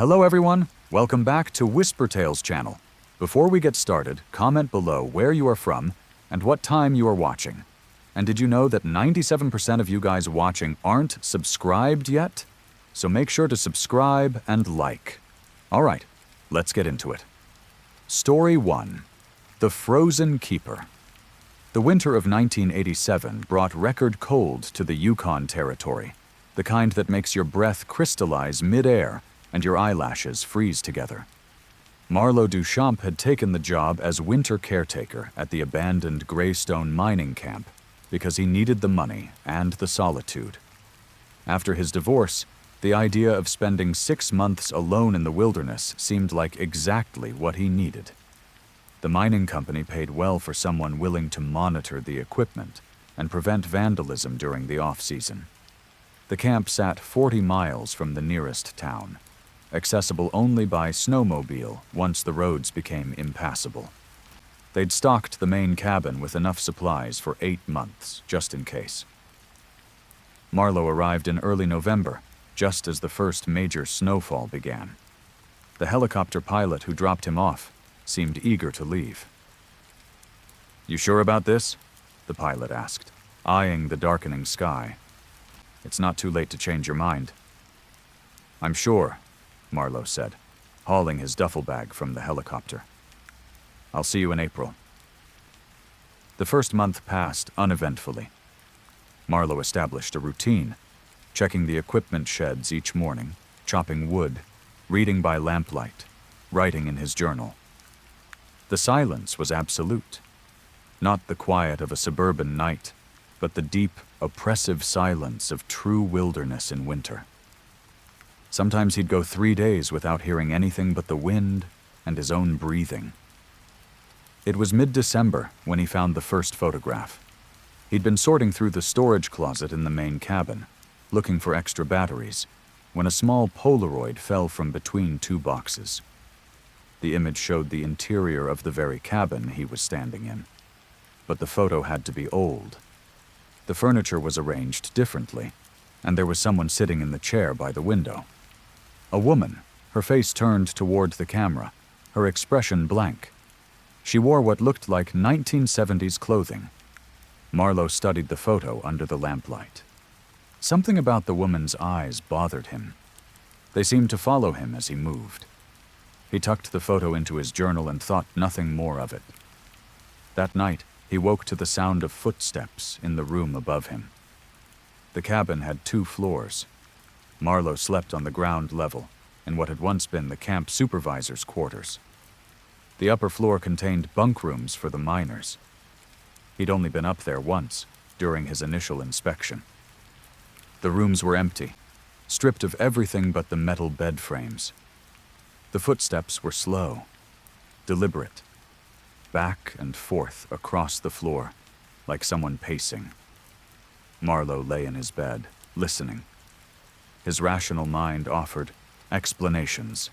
Hello everyone, welcome back to Whisper Tales channel. Before we get started, comment below where you are from and what time you are watching. And did you know that 97% of you guys watching aren't subscribed yet? So make sure to subscribe and like. Alright, let's get into it. Story 1. The Frozen Keeper. The winter of 1987 brought record cold to the Yukon territory, the kind that makes your breath crystallize mid-air and your eyelashes freeze together. Marlo Duchamp had taken the job as winter caretaker at the abandoned Greystone mining camp because he needed the money and the solitude. After his divorce, the idea of spending 6 months alone in the wilderness seemed like exactly what he needed. The mining company paid well for someone willing to monitor the equipment and prevent vandalism during the off-season. The camp sat 40 miles from the nearest town, accessible only by snowmobile once the roads became impassable. They'd stocked the main cabin with enough supplies for 8 months, just in case. Marlo arrived in early November, just as the first major snowfall began. The helicopter pilot who dropped him off seemed eager to leave. "You sure about this?" the pilot asked, eyeing the darkening sky. "It's not too late to change your mind." "I'm sure," Marlo said, hauling his duffel bag from the helicopter. "I'll see you in April." The first month passed uneventfully. Marlo established a routine, checking the equipment sheds each morning, chopping wood, reading by lamplight, writing in his journal. The silence was absolute. Not the quiet of a suburban night, but the deep, oppressive silence of true wilderness in winter. Sometimes he'd go 3 days without hearing anything but the wind and his own breathing. It was mid-December when he found the first photograph. He'd been sorting through the storage closet in the main cabin, looking for extra batteries, when a small Polaroid fell from between 2 boxes. The image showed the interior of the very cabin he was standing in. But the photo had to be old. The furniture was arranged differently, and there was someone sitting in the chair by the window. A woman, her face turned toward the camera, her expression blank. She wore what looked like 1970s clothing. Marlo studied the photo under the lamplight. Something about the woman's eyes bothered him. They seemed to follow him as he moved. He tucked the photo into his journal and thought nothing more of it. That night, he woke to the sound of footsteps in the room above him. The cabin had 2 floors. Marlo slept on the ground level, in what had once been the camp supervisor's quarters. The upper floor contained bunk rooms for the miners. He'd only been up there once, during his initial inspection. The rooms were empty, stripped of everything but the metal bed frames. The footsteps were slow, deliberate, back and forth across the floor, like someone pacing. Marlo lay in his bed, listening. His rational mind offered explanations.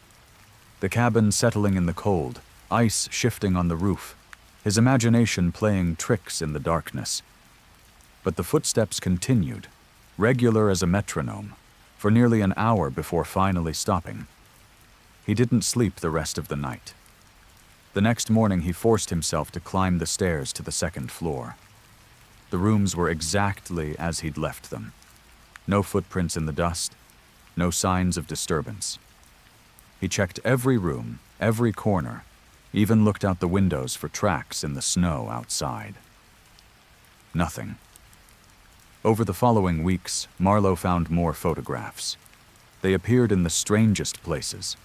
The cabin settling in the cold, ice shifting on the roof, his imagination playing tricks in the darkness. But the footsteps continued, regular as a metronome, for nearly an hour before finally stopping. He didn't sleep the rest of the night. The next morning he forced himself to climb the stairs to the 2nd floor. The rooms were exactly as he'd left them. No footprints in the dust, no signs of disturbance. He checked every room, every corner, even looked out the windows for tracks in the snow outside. Nothing. Over the following weeks, Marlo found more photographs. They appeared in the strangest places.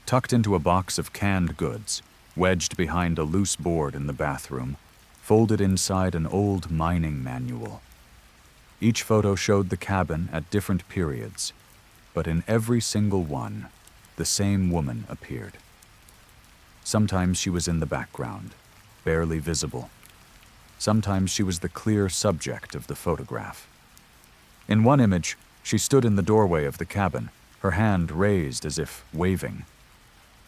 Tucked into a box of canned goods, wedged behind a loose board in the bathroom, folded inside an old mining manual. Each photo showed the cabin at different periods, but in every single one, the same woman appeared. Sometimes she was in the background, barely visible. Sometimes she was the clear subject of the photograph. In one image, she stood in the doorway of the cabin, her hand raised as if waving.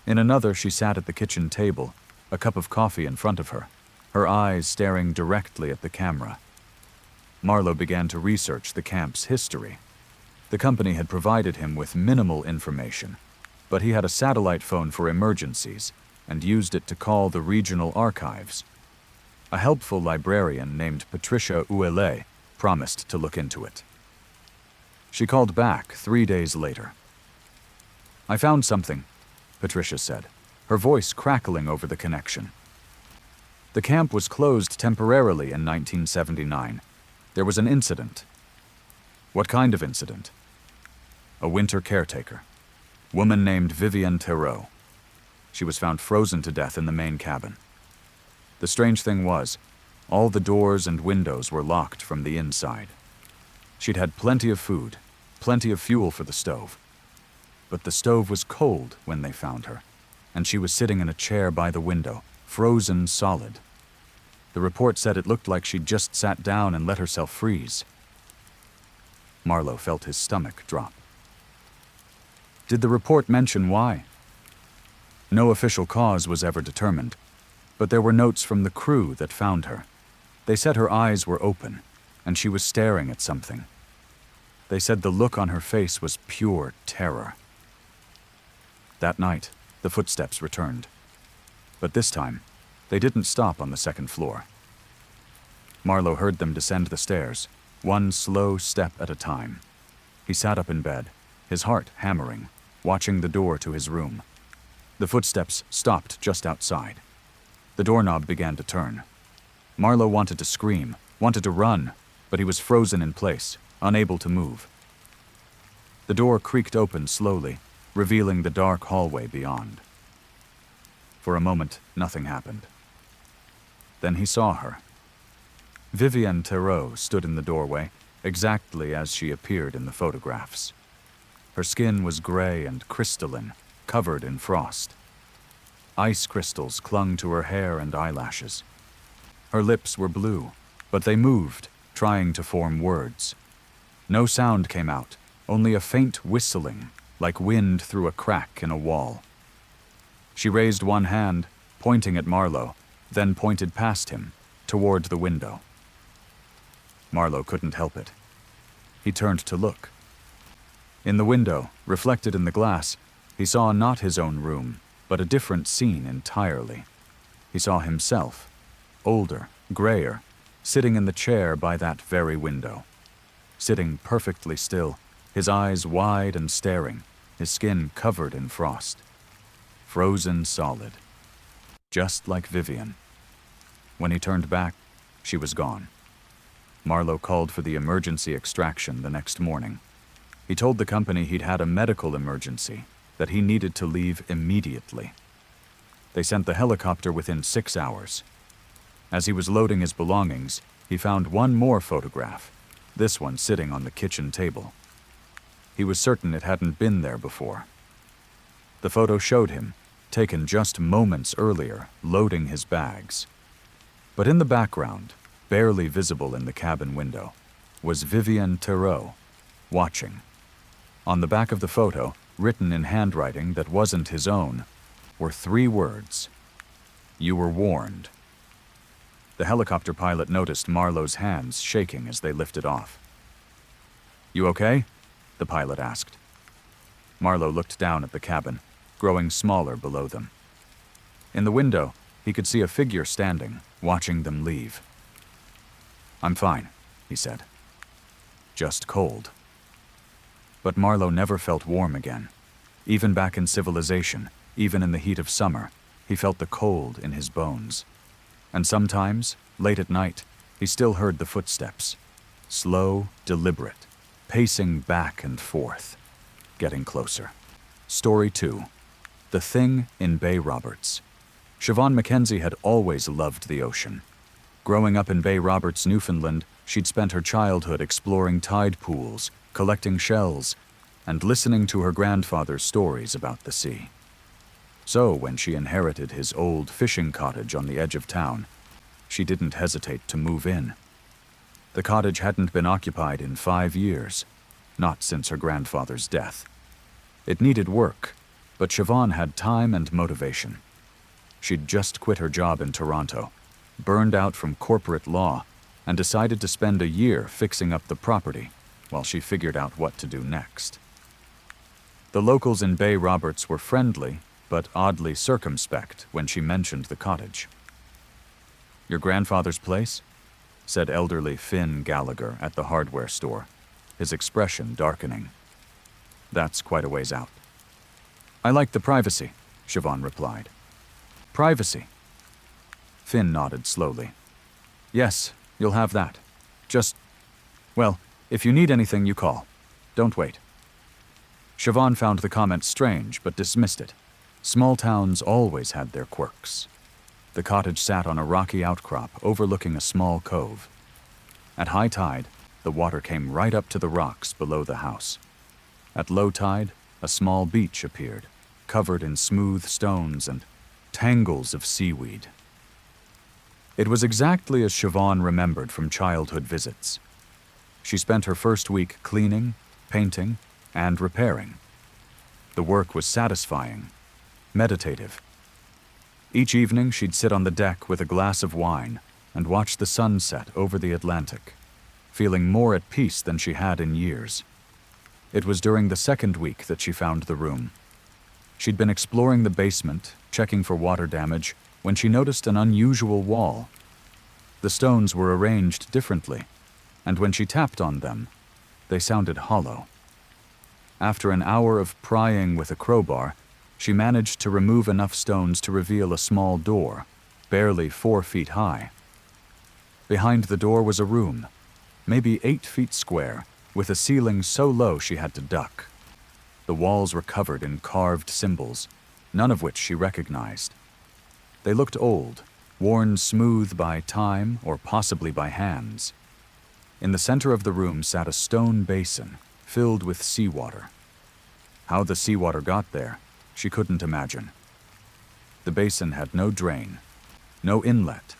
In another, she sat at the kitchen table, a cup of coffee in front of her eyes staring directly at the camera. Marlo began to research the camp's history. The company had provided him with minimal information, but he had a satellite phone for emergencies and used it to call the regional archives. A helpful librarian named Patricia Ouellet promised to look into it. She called back 3 days later. "I found something," Patricia said, her voice crackling over the connection. The camp was closed temporarily in 1979. There was an incident. What kind of incident? A winter caretaker. Woman named Vivienne Theroux. She was found frozen to death in the main cabin. The strange thing was, all the doors and windows were locked from the inside. She'd had plenty of food, plenty of fuel for the stove. But the stove was cold when they found her, and she was sitting in a chair by the window, frozen solid. The report said it looked like she'd just sat down and let herself freeze. Marlowe felt his stomach drop. Did the report mention why? No official cause was ever determined, but there were notes from the crew that found her. They said her eyes were open, and she was staring at something. They said the look on her face was pure terror. That night, the footsteps returned. But this time, they didn't stop on the second floor. Marlowe heard them descend the stairs, one slow step at a time. He sat up in bed, his heart hammering, watching the door to his room. The footsteps stopped just outside. The doorknob began to turn. Marlowe wanted to scream, wanted to run, but he was frozen in place, unable to move. The door creaked open slowly, revealing the dark hallway beyond. For a moment, nothing happened. Then he saw her. Vivienne Theroux stood in the doorway, exactly as she appeared in the photographs. Her skin was gray and crystalline, covered in frost. Ice crystals clung to her hair and eyelashes. Her lips were blue, but they moved, trying to form words. No sound came out, only a faint whistling, like wind through a crack in a wall. She raised one hand, pointing at Marlowe, then pointed past him, toward the window. Marlowe couldn't help it. He turned to look. In the window, reflected in the glass, he saw not his own room, but a different scene entirely. He saw himself, older, grayer, sitting in the chair by that very window. Sitting perfectly still, his eyes wide and staring, his skin covered in frost. Frozen solid. Just like Vivienne. When he turned back, she was gone. Marlowe called for the emergency extraction the next morning. He told the company he'd had a medical emergency, that he needed to leave immediately. They sent the helicopter within 6 hours. As he was loading his belongings, he found one more photograph, this one sitting on the kitchen table. He was certain it hadn't been there before. The photo showed him, taken just moments earlier, loading his bags. But in the background, barely visible in the cabin window, was Vivienne Theroux, watching. On the back of the photo, written in handwriting that wasn't his own, were 3 words. "You were warned." The helicopter pilot noticed Marlowe's hands shaking as they lifted off. "You okay?" the pilot asked. Marlowe looked down at the cabin, growing smaller below them. In the window, he could see a figure standing, watching them leave. "I'm fine," he said. "Just cold." But Marlowe never felt warm again. Even back in civilization, even in the heat of summer, he felt the cold in his bones. And sometimes, late at night, he still heard the footsteps. Slow, deliberate, pacing back and forth, getting closer. Story 2. The Thing in Bay Roberts. Siobhan Mackenzie had always loved the ocean. Growing up in Bay Roberts, Newfoundland, she'd spent her childhood exploring tide pools, collecting shells, and listening to her grandfather's stories about the sea. So when she inherited his old fishing cottage on the edge of town, she didn't hesitate to move in. The cottage hadn't been occupied in 5 years, not since her grandfather's death. It needed work, but Siobhan had time and motivation. She'd just quit her job in Toronto, burned out from corporate law, and decided to spend a year fixing up the property while she figured out what to do next. The locals in Bay Roberts were friendly, but oddly circumspect when she mentioned the cottage. "Your grandfather's place?" said elderly Finn Gallagher at the hardware store, his expression darkening. "That's quite a ways out." "I like the privacy," Siobhan replied. "Privacy?" Finn nodded slowly. "Yes, you'll have that. Well, if you need anything, you call. Don't wait." Siobhan found the comment strange, but dismissed it. Small towns always had their quirks. The cottage sat on a rocky outcrop overlooking a small cove. At high tide, the water came right up to the rocks below the house. At low tide, a small beach appeared, covered in smooth stones and tangles of seaweed. It was exactly as Siobhan remembered from childhood visits. She spent her first week cleaning, painting, and repairing. The work was satisfying, meditative. Each evening she'd sit on the deck with a glass of wine and watch the sun set over the Atlantic, feeling more at peace than she had in years. It was during the second week that she found the room. She'd been exploring the basement, checking for water damage, when she noticed an unusual wall. The stones were arranged differently, and when she tapped on them, they sounded hollow. After an hour of prying with a crowbar, she managed to remove enough stones to reveal a small door, barely 4 feet high. Behind the door was a room, maybe 8 feet square, with a ceiling so low she had to duck. The walls were covered in carved symbols, none of which she recognized. They looked old, worn smooth by time or possibly by hands. In the center of the room sat a stone basin filled with seawater. How the seawater got there, she couldn't imagine. The basin had no drain, no inlet,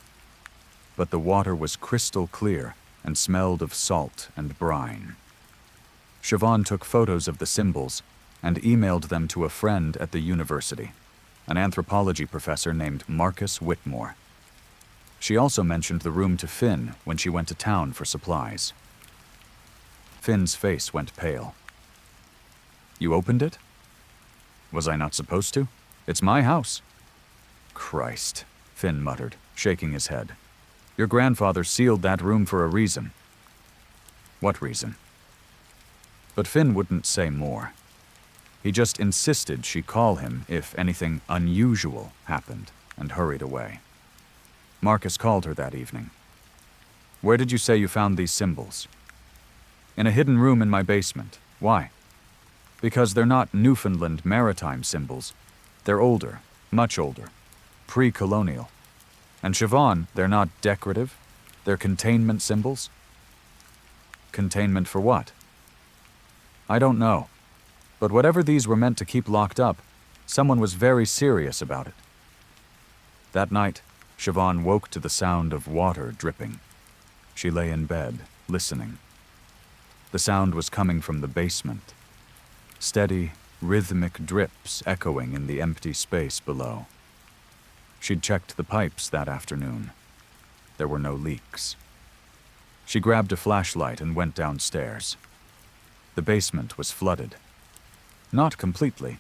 but the water was crystal clear and smelled of salt and brine. Siobhan took photos of the symbols and emailed them to a friend at the university, an anthropology professor named Marcus Whitmore. She also mentioned the room to Finn when she went to town for supplies. Finn's face went pale. "You opened it?" "Was I not supposed to? It's my house." "Christ," Finn muttered, shaking his head. "Your grandfather sealed that room for a reason." "What reason?" But Finn wouldn't say more. He just insisted she call him if anything unusual happened and hurried away. Marcus called her that evening. "Where did you say you found these symbols?" "In a hidden room in my basement. Why?" "Because they're not Newfoundland maritime symbols. They're older, much older, pre-colonial. And Siobhan, they're not decorative. They're containment symbols." "Containment for what?" "I don't know. But whatever these were meant to keep locked up, someone was very serious about it." That night, Siobhan woke to the sound of water dripping. She lay in bed, listening. The sound was coming from the basement. Steady, rhythmic drips echoing in the empty space below. She'd checked the pipes that afternoon. There were no leaks. She grabbed a flashlight and went downstairs. The basement was flooded. Not completely,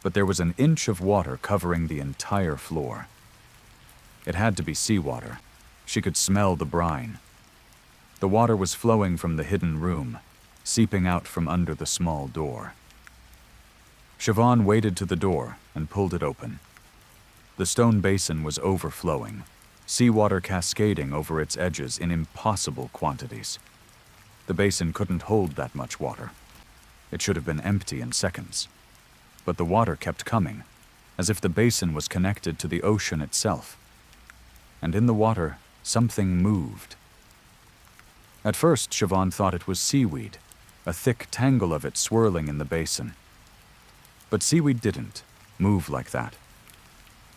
but there was an inch of water covering the entire floor. It had to be seawater. She could smell the brine. The water was flowing from the hidden room, seeping out from under the small door. Siobhan waded to the door and pulled it open. The stone basin was overflowing, seawater cascading over its edges in impossible quantities. The basin couldn't hold that much water. It should have been empty in seconds. But the water kept coming, as if the basin was connected to the ocean itself. And in the water, something moved. At first, Siobhan thought it was seaweed, a thick tangle of it swirling in the basin. But seaweed didn't move like that.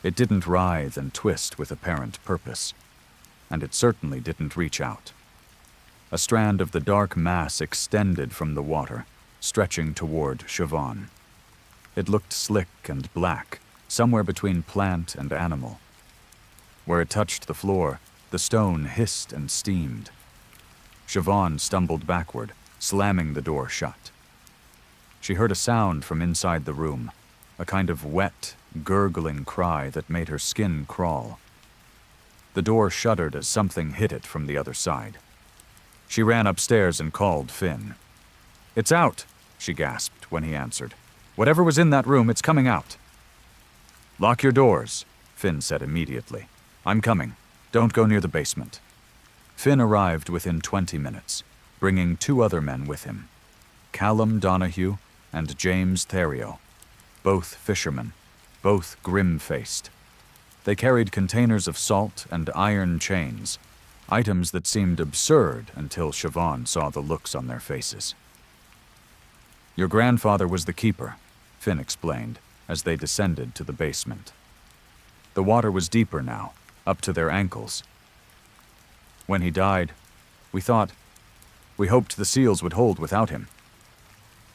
It didn't writhe and twist with apparent purpose, and it certainly didn't reach out. A strand of the dark mass extended from the water, stretching toward Siobhan. It looked slick and black, somewhere between plant and animal. Where it touched the floor, the stone hissed and steamed. Siobhan stumbled backward, slamming the door shut. She heard a sound from inside the room, a kind of wet, gurgling cry that made her skin crawl. The door shuddered as something hit it from the other side. She ran upstairs and called Finn. "It's out," she gasped when he answered. "Whatever was in that room, it's coming out." "Lock your doors," Finn said immediately. "I'm coming. Don't go near the basement." Finn arrived within 20 minutes, bringing 2 other men with him, Callum Donahue and James Theriot, both fishermen, both grim-faced. They carried containers of salt and iron chains, items that seemed absurd until Siobhan saw the looks on their faces. "Your grandfather was the keeper," Finn explained as they descended to the basement. The water was deeper now, up to their ankles. "When he died, we hoped the seals would hold without him."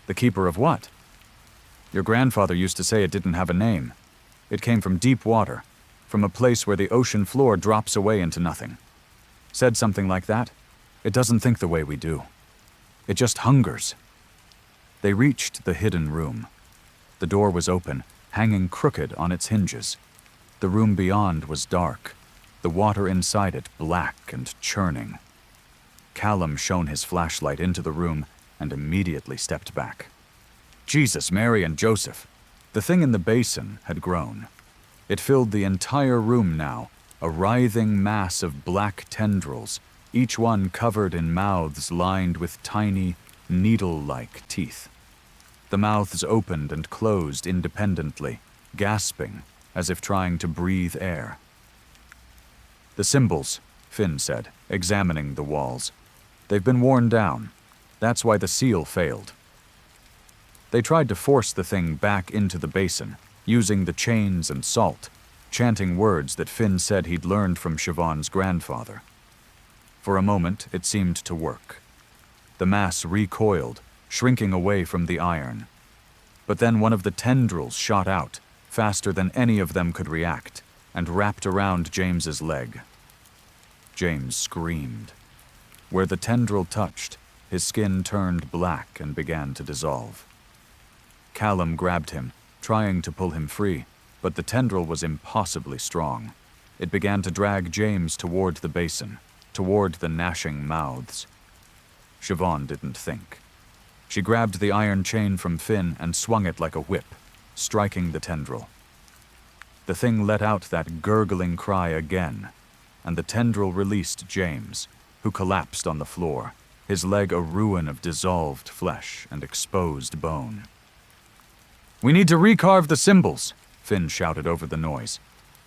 "The keeper of what?" "Your grandfather used to say it didn't have a name. It came from deep water, from a place where the ocean floor drops away into nothing. Said something like that. It doesn't think the way we do. It just hungers." They reached the hidden room. The door was open, hanging crooked on its hinges. The room beyond was dark, the water inside it black and churning. Callum shone his flashlight into the room and immediately stepped back. Jesus, Mary, and Joseph! The thing in the basin had grown. It filled the entire room now, a writhing mass of black tendrils, each one covered in mouths lined with tiny, needle-like teeth. The mouths opened and closed independently, gasping, as if trying to breathe air. "The symbols," Finn said, examining the walls. "They've been worn down. That's why the seal failed." They tried to force the thing back into the basin, using the chains and salt, chanting words that Finn said he'd learned from Siobhan's grandfather. For a moment, it seemed to work. The mass recoiled, shrinking away from the iron. But then one of the tendrils shot out, faster than any of them could react, and wrapped around James's leg. James screamed. Where the tendril touched, his skin turned black and began to dissolve. Callum grabbed him, trying to pull him free, but the tendril was impossibly strong. It began to drag James toward the basin, toward the gnashing mouths. Siobhan didn't think. She grabbed the iron chain from Finn and swung it like a whip, striking the tendril. The thing let out that gurgling cry again, and the tendril released James, who collapsed on the floor, his leg a ruin of dissolved flesh and exposed bone. "We need to recarve the symbols," Finn shouted over the noise.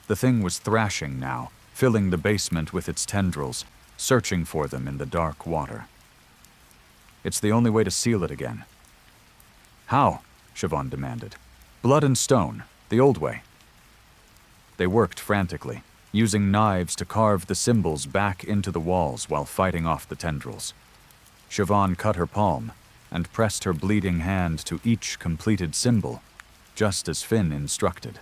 The thing was thrashing now, filling the basement with its tendrils, searching for them in the dark water. "It's the only way to seal it again." "How?" Siobhan demanded. "Blood and stone, the old way." They worked frantically, using knives to carve the symbols back into the walls while fighting off the tendrils. Siobhan cut her palm and pressed her bleeding hand to each completed symbol, just as Finn instructed.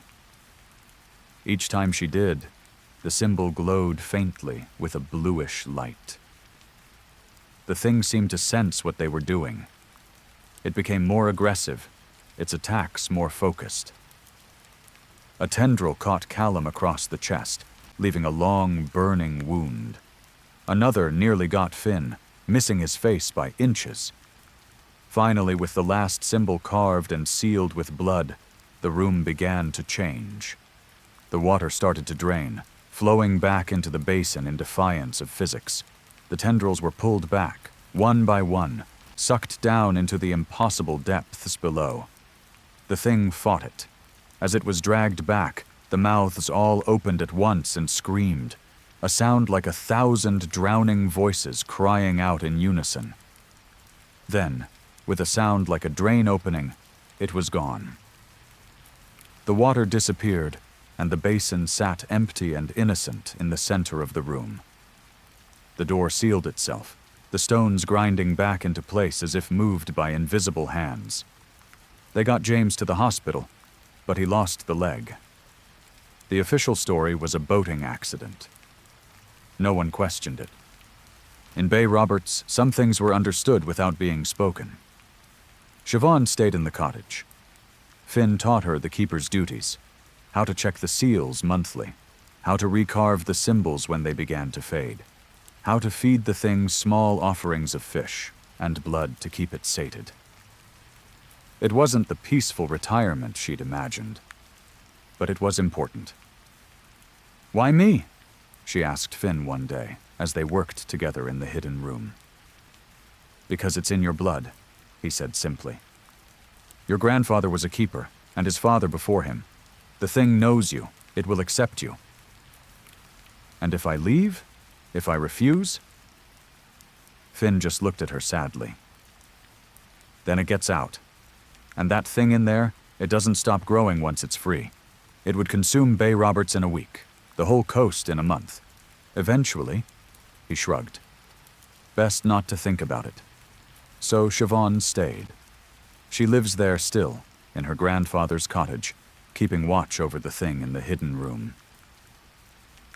Each time she did, the symbol glowed faintly with a bluish light. The thing seemed to sense what they were doing. It became more aggressive, its attacks more focused. A tendril caught Callum across the chest, leaving a long, burning wound. Another nearly got Finn, missing his face by inches. Finally, with the last symbol carved and sealed with blood, the room began to change. The water started to drain, flowing back into the basin in defiance of physics. The tendrils were pulled back, one by one, sucked down into the impossible depths below. The thing fought it. As it was dragged back, the mouths all opened at once and screamed, a sound like 1,000 drowning voices crying out in unison. Then, with a sound like a drain opening, it was gone. The water disappeared, and the basin sat empty and innocent in the center of the room. The door sealed itself, the stones grinding back into place as if moved by invisible hands. They got James to the hospital, but he lost the leg. The official story was a boating accident. No one questioned it. In Bay Roberts, some things were understood without being spoken. Siobhan stayed in the cottage. Finn taught her the keeper's duties, how to check the seals monthly, how to recarve the symbols when they began to fade, how to feed the thing small offerings of fish and blood to keep it sated. It wasn't the peaceful retirement she'd imagined, but it was important. "Why me?" she asked Finn one day as they worked together in the hidden room. "Because it's in your blood," he said simply. "Your grandfather was a keeper, and his father before him. The thing knows you. It will accept you. And if I leave? If I refuse?" Finn just looked at her sadly. "Then it gets out. And that thing in there, it doesn't stop growing once it's free. It would consume Bay Roberts in a week, the whole coast in a month. Eventually," he shrugged. "Best not to think about it." So Siobhan stayed. She lives there still, in her grandfather's cottage, keeping watch over the thing in the hidden room.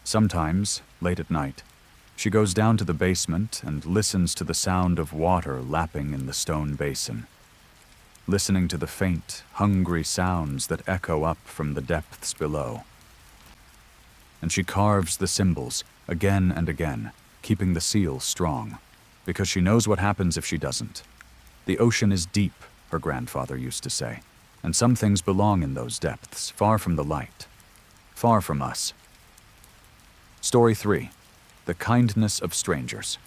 Sometimes, late at night, she goes down to the basement and listens to the sound of water lapping in the stone basin, listening to the faint, hungry sounds that echo up from the depths below. And she carves the symbols again and again, keeping the seal strong, because she knows what happens if she doesn't. The ocean is deep, her grandfather used to say, and some things belong in those depths, far from the light, far from us. Story 3. The Kindness of Strangers.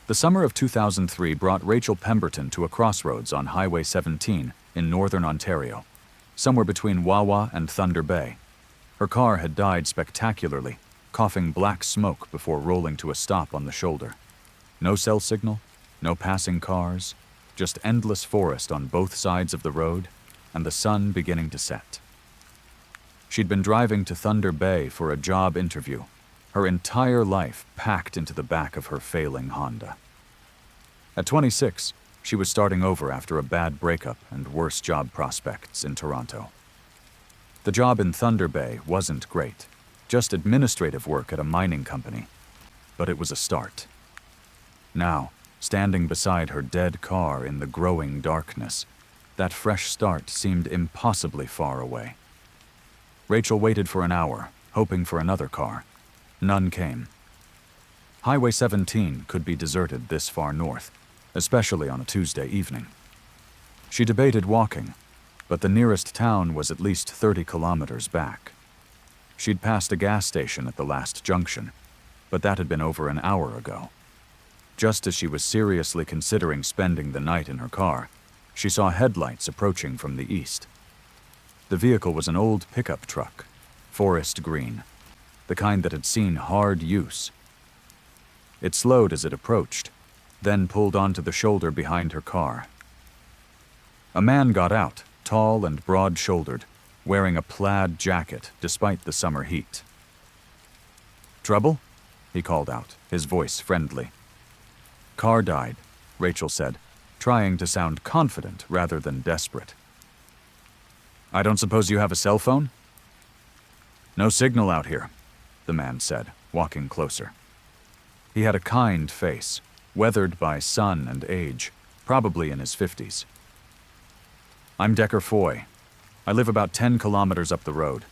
The summer of 2003 brought Rachel Pemberton to a crossroads on Highway 17 in northern Ontario, somewhere between Wawa and Thunder Bay. Her car had died spectacularly, coughing black smoke before rolling to a stop on the shoulder. No cell signal, no passing cars, just endless forest on both sides of the road, and the sun beginning to set. She'd been driving to Thunder Bay for a job interview, her entire life packed into the back of her failing Honda. At 26, she was starting over after a bad breakup and worse job prospects in Toronto. The job in Thunder Bay wasn't great, just administrative work at a mining company, but it was a start. Now, standing beside her dead car in the growing darkness, that fresh start seemed impossibly far away. Rachel waited for an hour, hoping for another car. None came. Highway 17 could be deserted this far north, especially on a Tuesday evening. She debated walking, but the nearest town was at least 30 kilometers back. She'd passed a gas station at the last junction, but that had been over an hour ago. Just as she was seriously considering spending the night in her car, she saw headlights approaching from the east. The vehicle was an old pickup truck, forest green, the kind that had seen hard use. It slowed as it approached, then pulled onto the shoulder behind her car. A man got out, tall and broad-shouldered, wearing a plaid jacket despite the summer heat. "Trouble?" he called out, his voice friendly. "Car died," Rachel said, trying to sound confident rather than desperate. "I don't suppose you have a cell phone?" "No signal out here," the man said, walking closer. He had a kind face, weathered by sun and age, probably in his 50s. "I'm Decker Foy. I live about 10 kilometers up the road.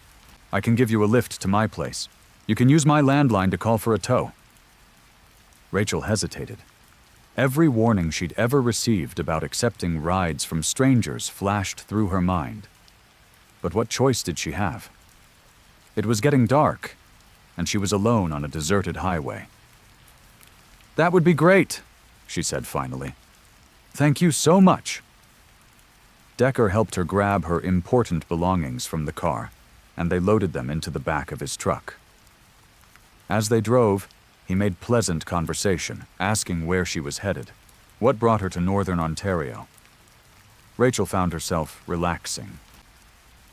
I can give you a lift to my place. You can use my landline to call for a tow." Rachel hesitated. Every warning she'd ever received about accepting rides from strangers flashed through her mind. But what choice did she have? It was getting dark, and she was alone on a deserted highway. "That would be great," she said finally. "Thank you so much." Decker helped her grab her important belongings from the car, and they loaded them into the back of his truck. As they drove, he made pleasant conversation, asking where she was headed, what brought her to northern Ontario. Rachel found herself relaxing.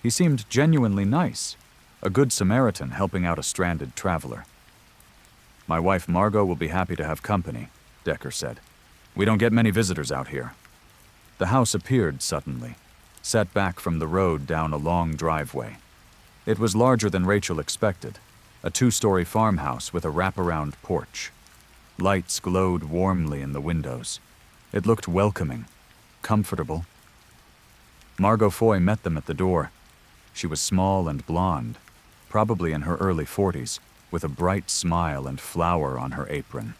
He seemed genuinely nice, a good Samaritan helping out a stranded traveler. "My wife Margot will be happy to have company," Decker said. "We don't get many visitors out here." The house appeared suddenly, set back from the road down a long driveway. It was larger than Rachel expected, a 2-story farmhouse with a wraparound porch. Lights glowed warmly in the windows. It looked welcoming. comfortable. Margot Foy met them at the door. She was small and blonde, probably in her early 40s, with a bright smile and flower on her apron.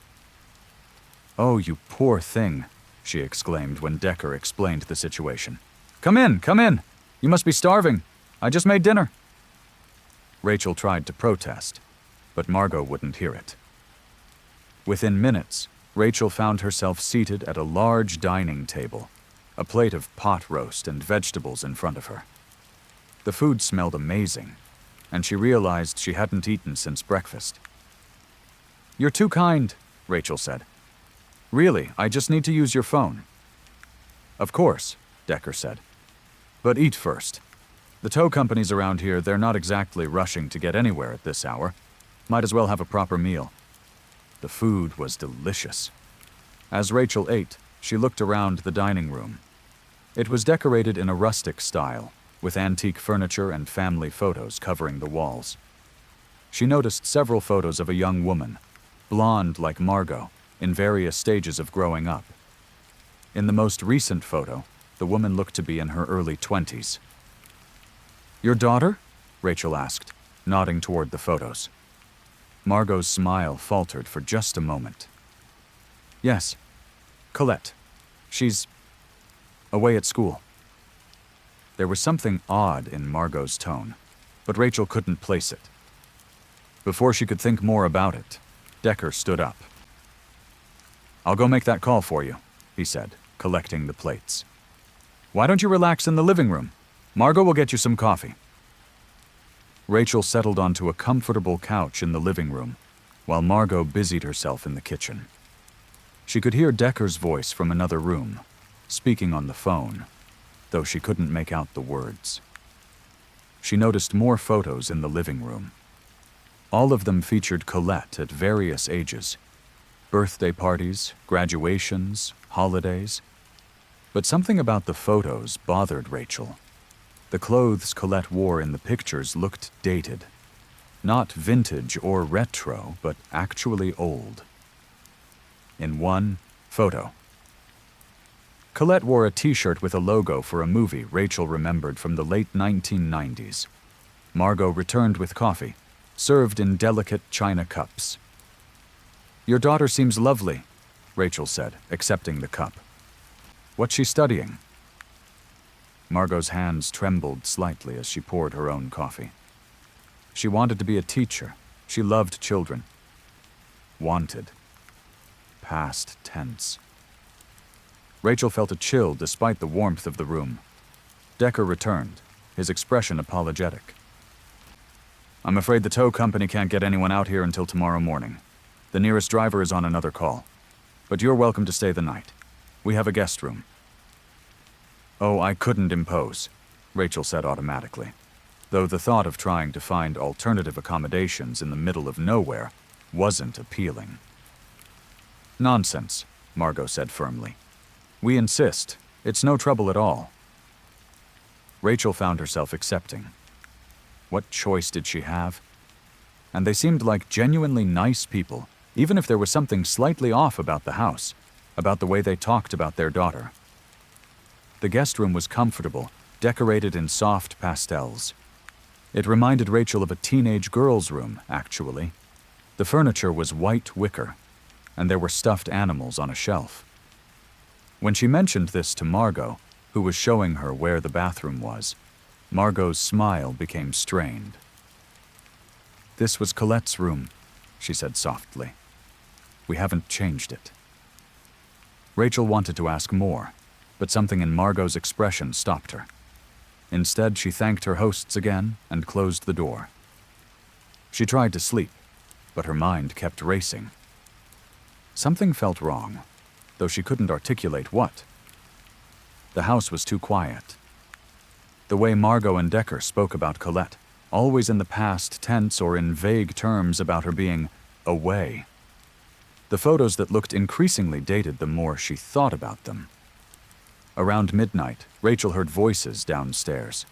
"Oh, you poor thing," she exclaimed when Decker explained the situation. Come in, come in. You must be starving. I just made dinner." Rachel tried to protest, but Margot wouldn't hear it. Within minutes, Rachel found herself seated at a large dining table, a plate of pot roast and vegetables in front of her. The food smelled amazing, and she realized she hadn't eaten since breakfast. "You're too kind," Rachel said. "Really, I just need to use your phone." "Of course," Decker said. "But eat first. The tow companies around here, they're not exactly rushing to get anywhere at this hour. Might as well have a proper meal." The food was delicious. As Rachel ate, she looked around the dining room. It was decorated in a rustic style, with antique furniture and family photos covering the walls. She noticed several photos of a young woman, blonde like Margot, in various stages of growing up. In the most recent photo, the woman looked to be in her early 20s. "Your daughter?" Rachel asked, nodding toward the photos. Margot's smile faltered for just a moment. "Yes, Colette. She's away at school." There was something odd in Margot's tone, but Rachel couldn't place it. Before she could think more about it, Decker stood up. "I'll go make that call for you," he said, collecting the plates. "Why don't you relax in the living room? Margot will get you some coffee." Rachel settled onto a comfortable couch in the living room, while Margot busied herself in the kitchen. She could hear Decker's voice from another room, speaking on the phone, though she couldn't make out the words. She noticed more photos in the living room. All of them featured Colette at various ages: birthday parties, graduations, holidays. But something about the photos bothered Rachel. The clothes Colette wore in the pictures looked dated. Not vintage or retro, but actually old. In one photo, Colette wore a t-shirt with a logo for a movie Rachel remembered from the late 1990s. Margot returned with coffee, served in delicate china cups. "Your daughter seems lovely," Rachel said, accepting the cup. "What's she studying?" Margot's hands trembled slightly as she poured her own coffee. She wanted to be a teacher. She loved children. Wanted. Past tense. Rachel felt a chill despite the warmth of the room. Decker returned, his expression apologetic. "I'm afraid the tow company can't get anyone out here until tomorrow morning. The nearest driver is on another call. But you're welcome to stay the night. We have a guest room." "Oh, I couldn't impose," Rachel said automatically, though the thought of trying to find alternative accommodations in the middle of nowhere wasn't appealing. "Nonsense," Margot said firmly. "We insist. It's no trouble at all." Rachel found herself accepting. What choice did she have? And they seemed like genuinely nice people, even if there was something slightly off about the house, about the way they talked about their daughter. The guest room was comfortable, decorated in soft pastels. It reminded Rachel of a teenage girl's room, actually. The furniture was white wicker, and there were stuffed animals on a shelf. When she mentioned this to Margot, who was showing her where the bathroom was, Margot's smile became strained. "This was Colette's room," she said softly. "We haven't changed it." Rachel wanted to ask more, but something in Margot's expression stopped her. Instead, she thanked her hosts again and closed the door. She tried to sleep, but her mind kept racing. Something felt wrong, though she couldn't articulate what. The house was too quiet. The way Margot and Decker spoke about Colette, always in the past tense or in vague terms about her being away. The photos that looked increasingly dated the more she thought about them. Around midnight, Rachel heard voices downstairs.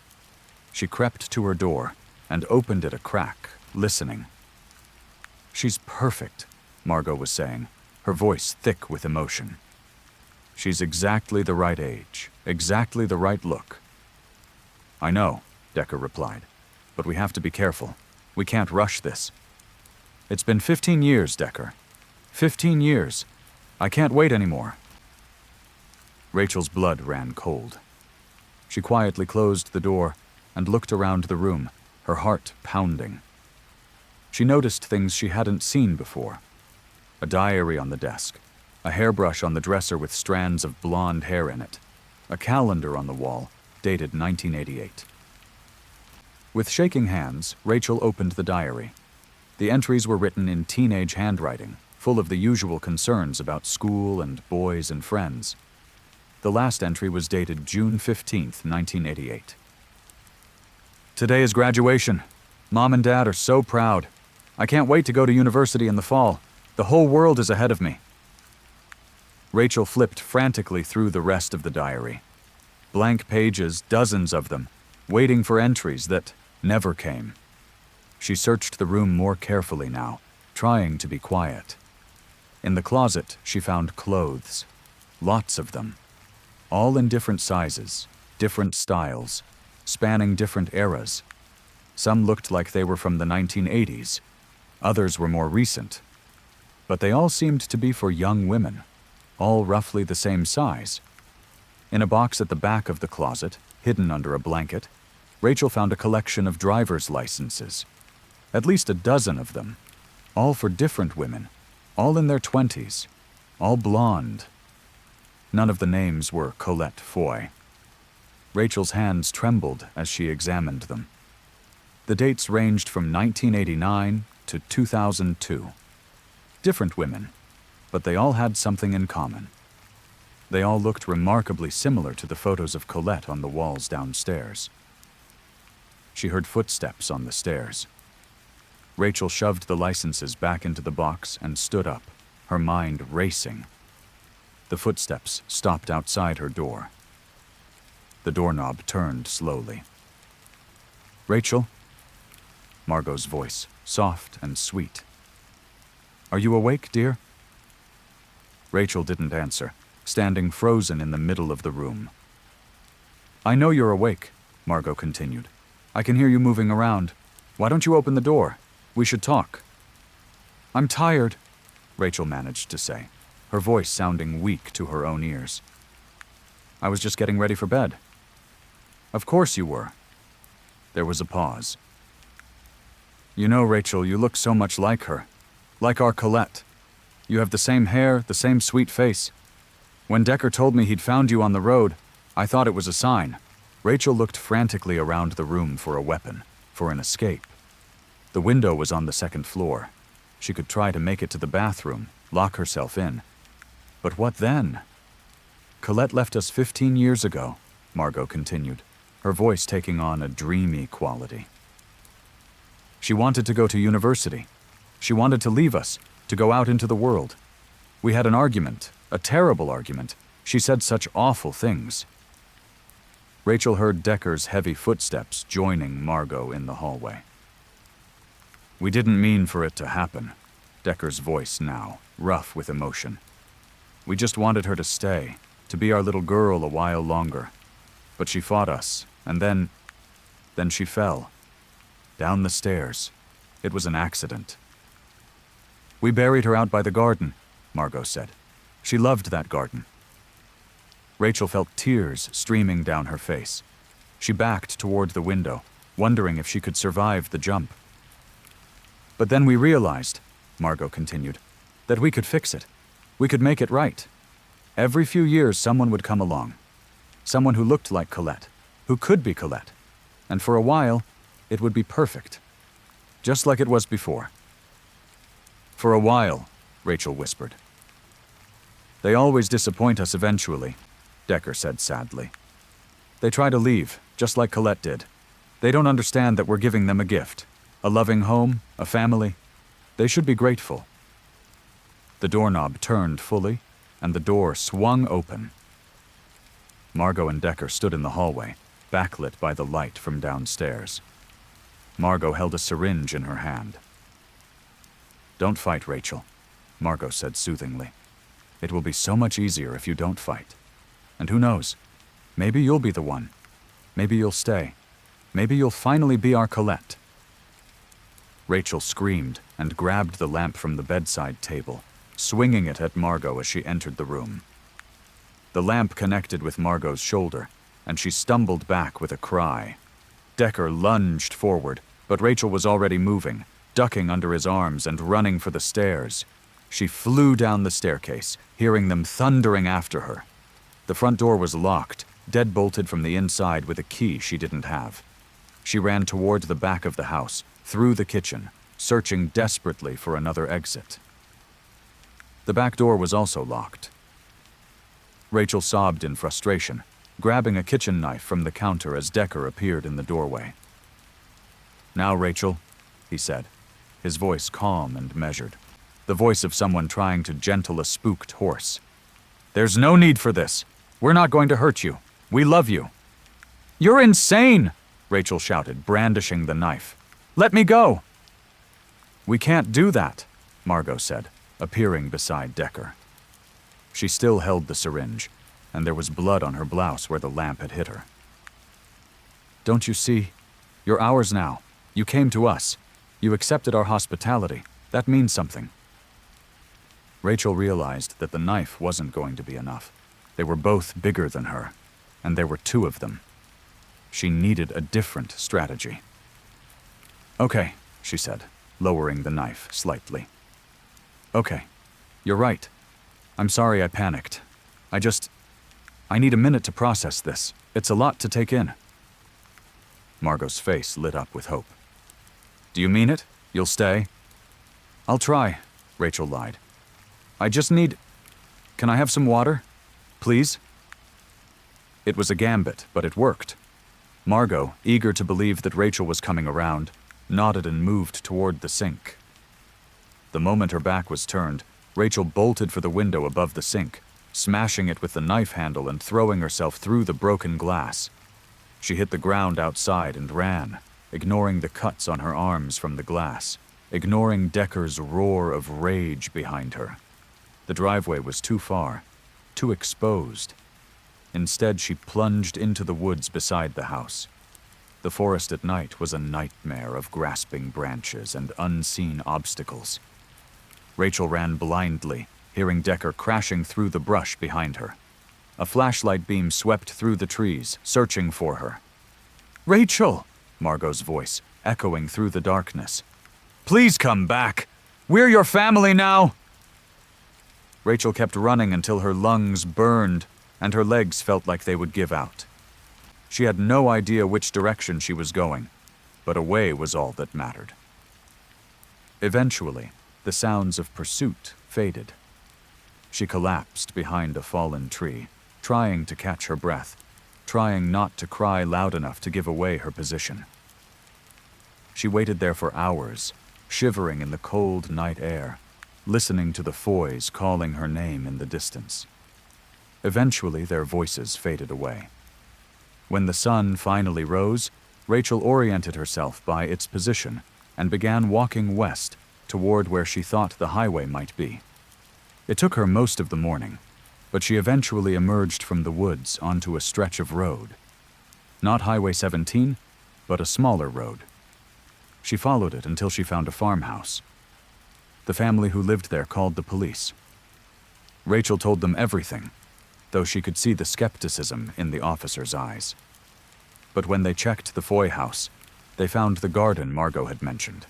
She crept to her door and opened it a crack, listening. "She's perfect," Margot was saying, her voice thick with emotion. She's exactly the right age, exactly the right look. I know, Decker replied, but we have to be careful. We can't rush this. It's been 15 years, Decker. 15 years. I can't wait anymore. Rachel's blood ran cold. She quietly closed the door and looked around the room, her heart pounding. She noticed things she hadn't seen before. A diary on the desk, a hairbrush on the dresser with strands of blonde hair in it, a calendar on the wall, dated 1988. With shaking hands, Rachel opened the diary. The entries were written in teenage handwriting, full of the usual concerns about school and boys and friends. The last entry was dated June 15th, 1988. Today is graduation. Mom and Dad are so proud. I can't wait to go to university in the fall. The whole world is ahead of me. Rachel flipped frantically through the rest of the diary. Blank pages, dozens of them, waiting for entries that never came. She searched the room more carefully now, trying to be quiet. In the closet, she found clothes. Lots of them. All in different sizes, different styles, spanning different eras. Some looked like they were from the 1980s. Others were more recent. But they all seemed to be for young women, all roughly the same size. In a box at the back of the closet, hidden under a blanket, Rachel found a collection of driver's licenses. At least a dozen of them. All for different women. All in their 20s. All blonde. None of the names were Colette Foy. Rachel's hands trembled as she examined them. The dates ranged from 1989 to 2002. Different women, but they all had something in common. They all looked remarkably similar to the photos of Colette on the walls downstairs. She heard footsteps on the stairs. Rachel shoved the licenses back into the box and stood up, her mind racing. The footsteps stopped outside her door. The doorknob turned slowly. Rachel? Margot's voice, soft and sweet. Are you awake, dear? Rachel didn't answer, standing frozen in the middle of the room. I know you're awake, Margot continued. I can hear you moving around. Why don't you open the door? We should talk. I'm tired, Rachel managed to say, her voice sounding weak to her own ears. I was just getting ready for bed. Of course you were. There was a pause. You know, Rachel, you look so much like her. Like our Colette. You have the same hair, the same sweet face. When Decker told me he'd found you on the road, I thought it was a sign. Rachel looked frantically around the room for a weapon, for an escape. The window was on the second floor. She could try to make it to the bathroom, lock herself in. But what then? Colette left us 15 years ago, Margot continued, her voice taking on a dreamy quality. She wanted to go to university. She wanted to leave us, to go out into the world. We had an argument, a terrible argument. She said such awful things. Rachel heard Decker's heavy footsteps joining Margot in the hallway. We didn't mean for it to happen, Decker's voice now, rough with emotion. We just wanted her to stay, to be our little girl a while longer. But she fought us, and then she fell. Down the stairs. It was an accident. We buried her out by the garden, Margot said. She loved that garden. Rachel felt tears streaming down her face. She backed toward the window, wondering if she could survive the jump. But then we realized, Margot continued, that we could fix it. We could make it right. Every few years someone would come along. Someone who looked like Colette, who could be Colette. And for a while, it would be perfect. Just like it was before. For a while, Rachel whispered. They always disappoint us eventually, Decker said sadly. They try to leave, just like Colette did. They don't understand that we're giving them a gift. A loving home, a family. They should be grateful. The doorknob turned fully, and the door swung open. Margot and Decker stood in the hallway, backlit by the light from downstairs. Margot held a syringe in her hand. Don't fight, Rachel, Margot said soothingly. It will be so much easier if you don't fight. And who knows? Maybe you'll be the one. Maybe you'll stay. Maybe you'll finally be our Colette." Rachel screamed and grabbed the lamp from the bedside table, swinging it at Margot as she entered the room. The lamp connected with Margot's shoulder, and she stumbled back with a cry. Decker lunged forward, but Rachel was already moving, ducking under his arms and running for the stairs. She flew down the staircase, hearing them thundering after her. The front door was locked, deadbolted from the inside with a key she didn't have. She ran toward the back of the house, through the kitchen, searching desperately for another exit. The back door was also locked. Rachel sobbed in frustration, grabbing a kitchen knife from the counter as Decker appeared in the doorway. "Now, Rachel," he said, his voice calm and measured, the voice of someone trying to gentle a spooked horse. "There's no need for this. We're not going to hurt you. We love you." "You're insane!" Rachel shouted, brandishing the knife. "Let me go!" "We can't do that," Margot said, appearing beside Decker. She still held the syringe, and there was blood on her blouse where the lamp had hit her. "Don't you see? You're ours now. You came to us. You accepted our hospitality. That means something." Rachel realized that the knife wasn't going to be enough. They were both bigger than her, and there were two of them. She needed a different strategy. "Okay," she said, lowering the knife slightly. "Okay, you're right. I'm sorry I panicked. I need a minute to process this. It's a lot to take in." Margot's face lit up with hope. "Do you mean it? You'll stay?" "I'll try," Rachel lied. "I just need... Can I have some water? Please?" It was a gambit, but it worked. Margot, eager to believe that Rachel was coming around, nodded and moved toward the sink. The moment her back was turned, Rachel bolted for the window above the sink, smashing it with the knife handle and throwing herself through the broken glass. She hit the ground outside and ran, ignoring the cuts on her arms from the glass, ignoring Decker's roar of rage behind her. The driveway was too far, too exposed. Instead, she plunged into the woods beside the house. The forest at night was a nightmare of grasping branches and unseen obstacles. Rachel ran blindly, hearing Decker crashing through the brush behind her. A flashlight beam swept through the trees, searching for her. "Rachel!" Margot's voice, echoing through the darkness. "Please come back! We're your family now!" Rachel kept running until her lungs burned and her legs felt like they would give out. She had no idea which direction she was going, but away was all that mattered. Eventually, the sounds of pursuit faded. She collapsed behind a fallen tree, trying to catch her breath, trying not to cry loud enough to give away her position. She waited there for hours, shivering in the cold night air, listening to the foys calling her name in the distance. Eventually, their voices faded away. When the sun finally rose, Rachel oriented herself by its position and began walking west toward where she thought the highway might be. It took her most of the morning, but she eventually emerged from the woods onto a stretch of road. Not Highway 17, but a smaller road. She followed it until she found a farmhouse. The family who lived there called the police. Rachel told them everything, though she could see the skepticism in the officer's eyes. But when they checked the Foy house, they found the garden Margot had mentioned.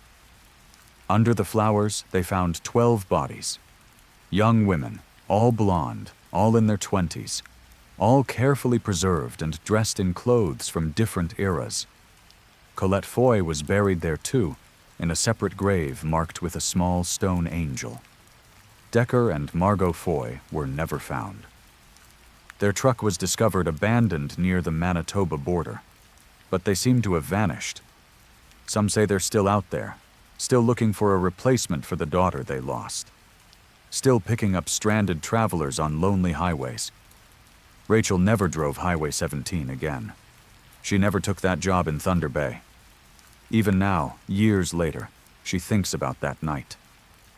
Under the flowers, they found 12 bodies. Young women, all blonde, all in their 20s, all carefully preserved and dressed in clothes from different eras. Colette Foy was buried there too, in a separate grave marked with a small stone angel. Decker and Margot Foy were never found. Their truck was discovered abandoned near the Manitoba border, but they seem to have vanished. Some say they're still out there, still looking for a replacement for the daughter they lost, still picking up stranded travelers on lonely highways. Rachel never drove Highway 17 again. She never took that job in Thunder Bay. Even now, years later, she thinks about that night.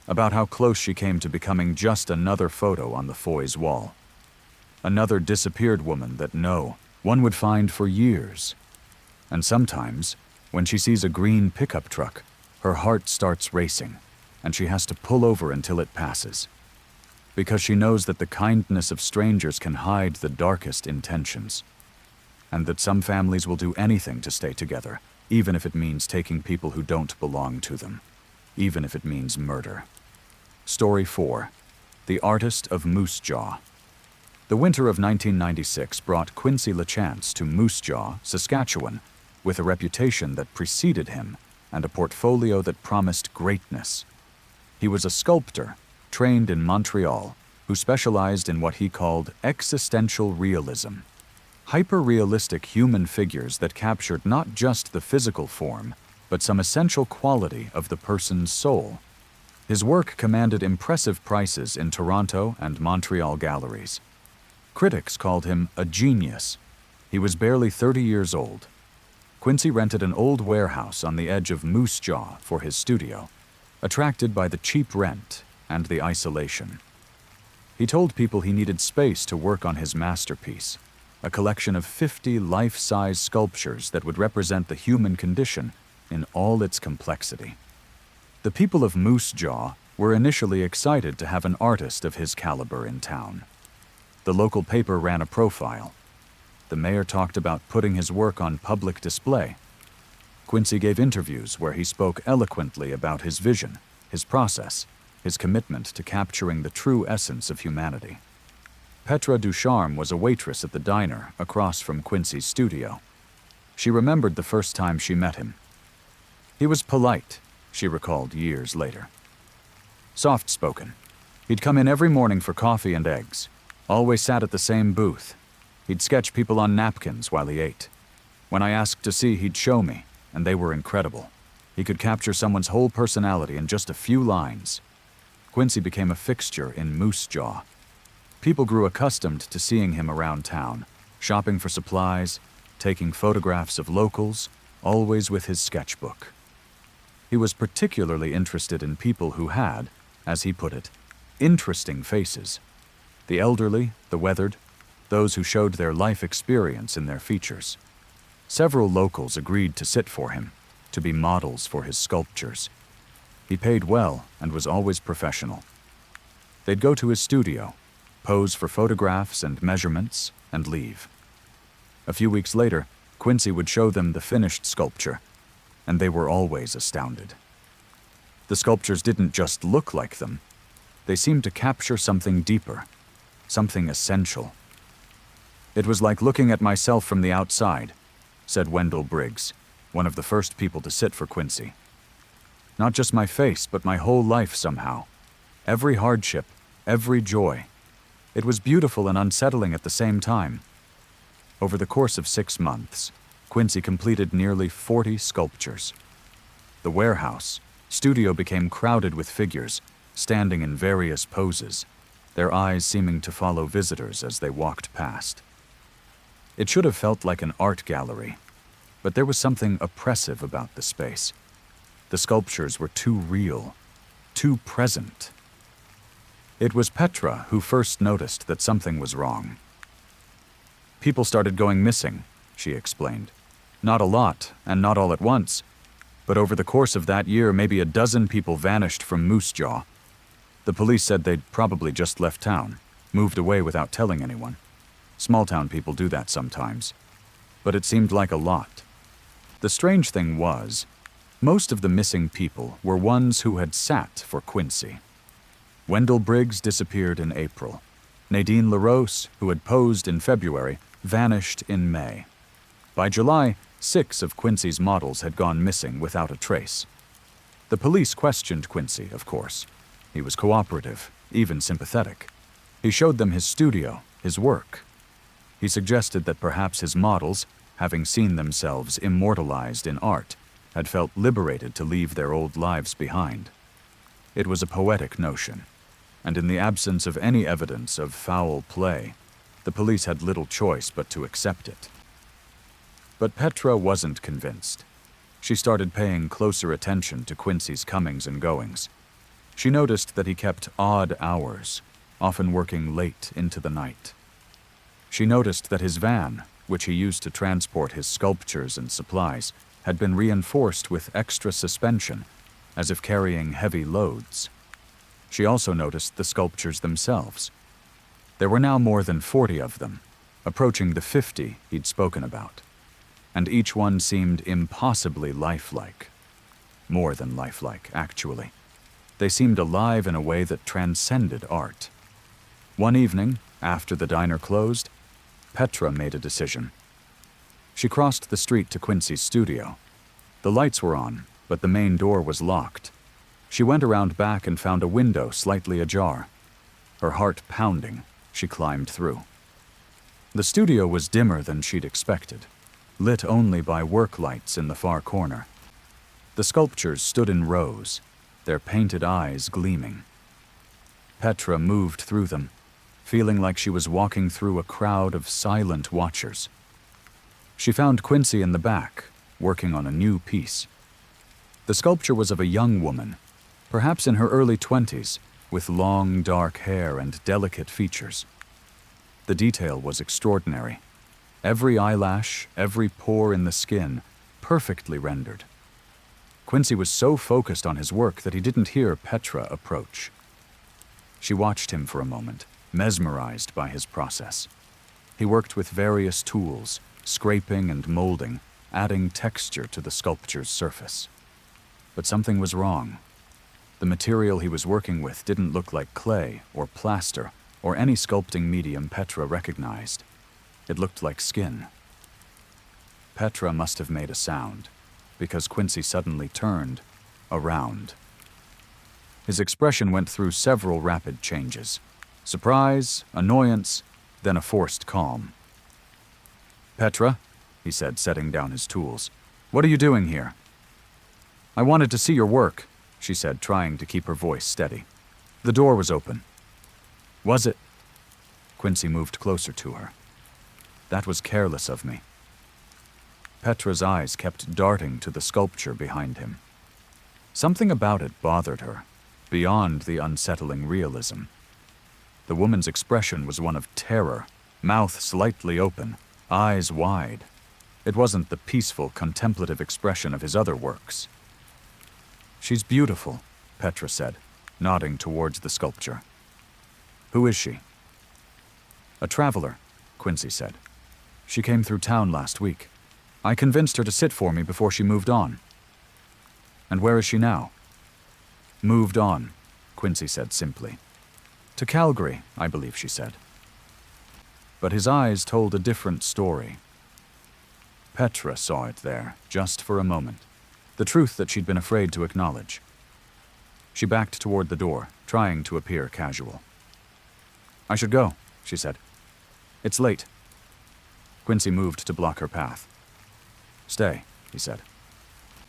about how close she came to becoming just another photo on the Foy's wall. Another disappeared woman that one would find for years. And sometimes, when she sees a green pickup truck, her heart starts racing, and she has to pull over until it passes. Because she knows that the kindness of strangers can hide the darkest intentions, and that some families will do anything to stay together, even if it means taking people who don't belong to them, even if it means murder. Story 4. The Artist of Moose Jaw. The winter of 1996 brought Quincy LaChance to Moose Jaw, Saskatchewan, with a reputation that preceded him and a portfolio that promised greatness. He was a sculptor, trained in Montreal, who specialized in what he called existential realism. Hyper-realistic human figures that captured not just the physical form, but some essential quality of the person's soul. His work commanded impressive prices in Toronto and Montreal galleries. Critics called him a genius. He was barely 30 years old. Quincy rented an old warehouse on the edge of Moose Jaw for his studio, attracted by the cheap rent and the isolation. He told people he needed space to work on his masterpiece, a collection of 50 life-size sculptures that would represent the human condition in all its complexity. The people of Moose Jaw were initially excited to have an artist of his caliber in town. The local paper ran a profile. The mayor talked about putting his work on public display. Quincy gave interviews where he spoke eloquently about his vision, his process, his commitment to capturing the true essence of humanity. Petra Ducharme was a waitress at the diner across from Quincy's studio. She remembered the first time she met him. He was polite, she recalled years later. Soft-spoken. He'd come in every morning for coffee and eggs, always sat at the same booth. He'd sketch people on napkins while he ate. When I asked to see, he'd show me, and they were incredible. He could capture someone's whole personality in just a few lines. Quincy became a fixture in Moose Jaw. People grew accustomed to seeing him around town, shopping for supplies, taking photographs of locals, always with his sketchbook. He was particularly interested in people who had, as he put it, interesting faces. The elderly, the weathered, those who showed their life experience in their features. Several locals agreed to sit for him, to be models for his sculptures. He paid well and was always professional. They'd go to his studio, pose for photographs and measurements, and leave. A few weeks later, Quincy would show them the finished sculpture, and they were always astounded. The sculptures didn't just look like them. They seemed to capture something deeper, something essential. It was like looking at myself from the outside, said Wendell Briggs, one of the first people to sit for Quincy. Not just my face, but my whole life somehow. Every hardship, every joy. It was beautiful and unsettling at the same time. Over the course of 6 months, Quincy completed nearly 40 sculptures. The warehouse, studio became crowded with figures, standing in various poses, their eyes seeming to follow visitors as they walked past. It should have felt like an art gallery, but there was something oppressive about the space. The sculptures were too real, too present. It was Petra who first noticed that something was wrong. People started going missing, she explained. Not a lot, and not all at once, but over the course of that year, maybe a dozen people vanished from Moose Jaw. The police said they'd probably just left town, moved away without telling anyone. Small-town people do that sometimes, but it seemed like a lot. The strange thing was, most of the missing people were ones who had sat for Quincy. Wendell Briggs disappeared in April. Nadine LaRose, who had posed in February, vanished in May. By July, 6 of Quincy's models had gone missing without a trace. The police questioned Quincy, of course. He was cooperative, even sympathetic. He showed them his studio, his work. He suggested that perhaps his models, having seen themselves immortalized in art, had felt liberated to leave their old lives behind. It was a poetic notion, and in the absence of any evidence of foul play, the police had little choice but to accept it. But Petra wasn't convinced. She started paying closer attention to Quincy's comings and goings. She noticed that he kept odd hours, often working late into the night. She noticed that his van, which he used to transport his sculptures and supplies, had been reinforced with extra suspension, as if carrying heavy loads. She also noticed the sculptures themselves. There were now more than 40 of them, approaching the 50 he'd spoken about, and each one seemed impossibly lifelike. More than lifelike, actually. They seemed alive in a way that transcended art. One evening, after the diner closed, Petra made a decision. She crossed the street to Quincy's studio. The lights were on, but the main door was locked. She went around back and found a window slightly ajar. Her heart pounding, she climbed through. The studio was dimmer than she'd expected, lit only by work lights in the far corner. The sculptures stood in rows, their painted eyes gleaming. Petra moved through them, feeling like she was walking through a crowd of silent watchers. She found Quincy in the back, working on a new piece. The sculpture was of a young woman, perhaps in her early 20s, with long, dark hair and delicate features. The detail was extraordinary. Every eyelash, every pore in the skin, perfectly rendered. Quincy was so focused on his work that he didn't hear Petra approach. She watched him for a moment, mesmerized by his process. He worked with various tools, scraping and molding, adding texture to the sculpture's surface. But something was wrong. The material he was working with didn't look like clay or plaster or any sculpting medium Petra recognized. It looked like skin. Petra must have made a sound, because Quincy suddenly turned around. His expression went through several rapid changes. Surprise, annoyance, then a forced calm. "Petra," he said, setting down his tools, "what are you doing here?" "I wanted to see your work," she said, trying to keep her voice steady. "The door was open." "Was it?" Quincy moved closer to her. "That was careless of me." Petra's eyes kept darting to the sculpture behind him. Something about it bothered her, beyond the unsettling realism. The woman's expression was one of terror, mouth slightly open, eyes wide. It wasn't the peaceful, contemplative expression of his other works. "She's beautiful," Petra said, nodding towards the sculpture. "Who is she?" "A traveler," Quincy said. "She came through town last week. I convinced her to sit for me before she moved on." "And where is she now?" "Moved on," Quincy said simply. "To Calgary, I believe she said." But his eyes told a different story. Petra saw it there, just for a moment, the truth that she'd been afraid to acknowledge. She backed toward the door, trying to appear casual. "I should go," she said. "It's late." Quincy moved to block her path. "Stay," he said.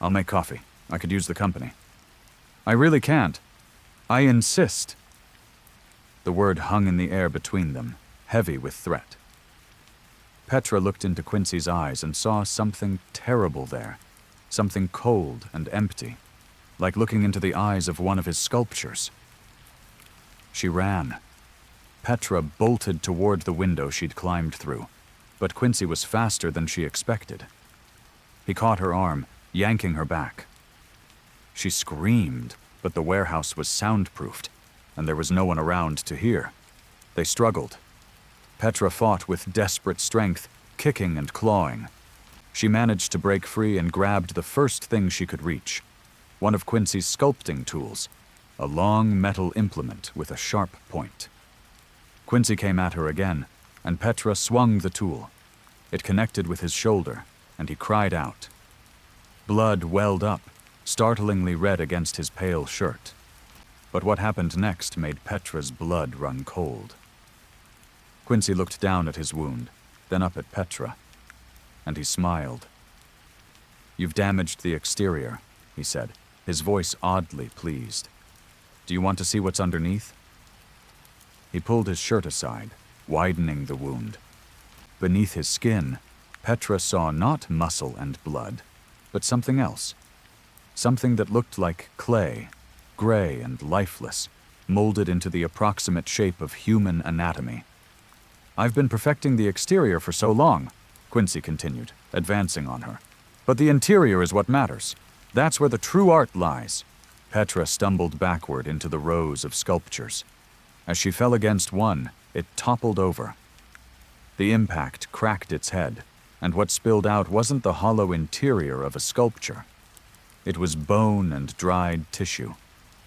"I'll make coffee. I could use the company." "I really can't. I insist." The word hung in the air between them, heavy with threat. Petra looked into Quincy's eyes and saw something terrible there, something cold and empty, like looking into the eyes of one of his sculptures. She ran. Petra bolted toward the window she'd climbed through, but Quincy was faster than she expected. He caught her arm, yanking her back. She screamed, but the warehouse was soundproofed, and there was no one around to hear. They struggled. Petra fought with desperate strength, kicking and clawing. She managed to break free and grabbed the first thing she could reach, one of Quincy's sculpting tools, a long metal implement with a sharp point. Quincy came at her again, and Petra swung the tool. It connected with his shoulder, and he cried out. Blood welled up, startlingly red against his pale shirt. But what happened next made Petra's blood run cold. Quincy looked down at his wound, then up at Petra, and he smiled. "You've damaged the exterior," he said, his voice oddly pleased. "Do you want to see what's underneath?" He pulled his shirt aside, widening the wound. Beneath his skin, Petra saw not muscle and blood, but something else. Something that looked like clay, gray and lifeless, molded into the approximate shape of human anatomy. "I've been perfecting the exterior for so long," Quincy continued, advancing on her. "But the interior is what matters. That's where the true art lies." Petra stumbled backward into the rows of sculptures. As she fell against one, it toppled over. The impact cracked its head, and what spilled out wasn't the hollow interior of a sculpture. It was bone and dried tissue,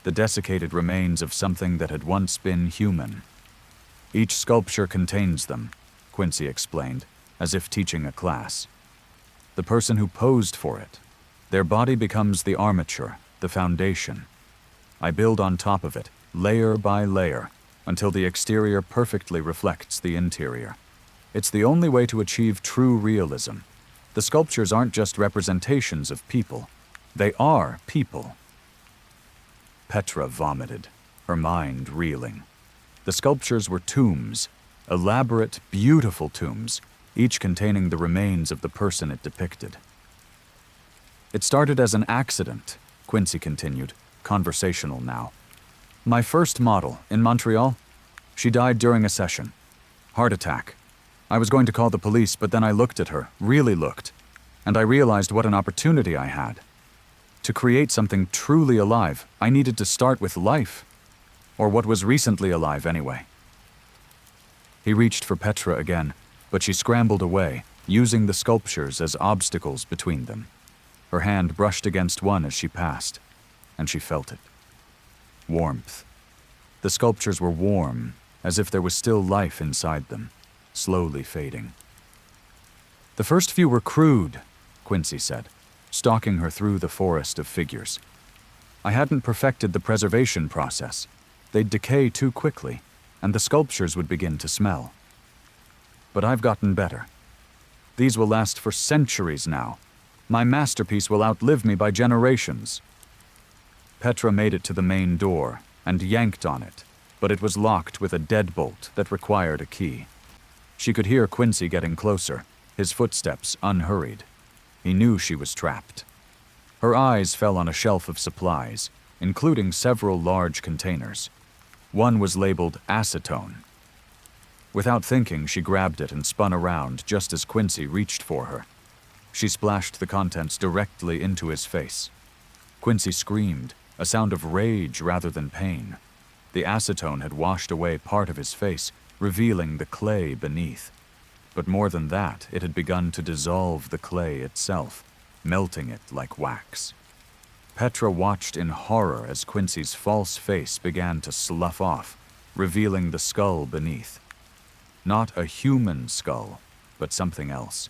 the desiccated remains of something that had once been human. "Each sculpture contains them," Quincy explained, as if teaching a class. "The person who posed for it. Their body becomes the armature, the foundation. I build on top of it, layer by layer, until the exterior perfectly reflects the interior. It's the only way to achieve true realism. The sculptures aren't just representations of people. They are people." Petra vomited, her mind reeling. The sculptures were tombs, elaborate, beautiful tombs, each containing the remains of the person it depicted. "It started as an accident," Quincy continued, conversational now. "My first model, in Montreal, she died during a session. Heart attack. I was going to call the police, but then I looked at her, really looked, and I realized what an opportunity I had. To create something truly alive, I needed to start with life. Or what was recently alive, anyway." He reached for Petra again, but she scrambled away, using the sculptures as obstacles between them. Her hand brushed against one as she passed, and she felt it. Warmth. The sculptures were warm, as if there was still life inside them, slowly fading. "The first few were crude," Quincy said, stalking her through the forest of figures. "I hadn't perfected the preservation process. They'd decay too quickly, and the sculptures would begin to smell. But I've gotten better. These will last for centuries now. My masterpiece will outlive me by generations." Petra made it to the main door and yanked on it, but it was locked with a deadbolt that required a key. She could hear Quincy getting closer, his footsteps unhurried. He knew she was trapped. Her eyes fell on a shelf of supplies, including several large containers. One was labeled acetone. Without thinking, she grabbed it and spun around just as Quincy reached for her. She splashed the contents directly into his face. Quincy screamed, a sound of rage rather than pain. The acetone had washed away part of his face, revealing the clay beneath. But more than that, it had begun to dissolve the clay itself, melting it like wax. Petra watched in horror as Quincy's false face began to slough off, revealing the skull beneath. Not a human skull, but something else.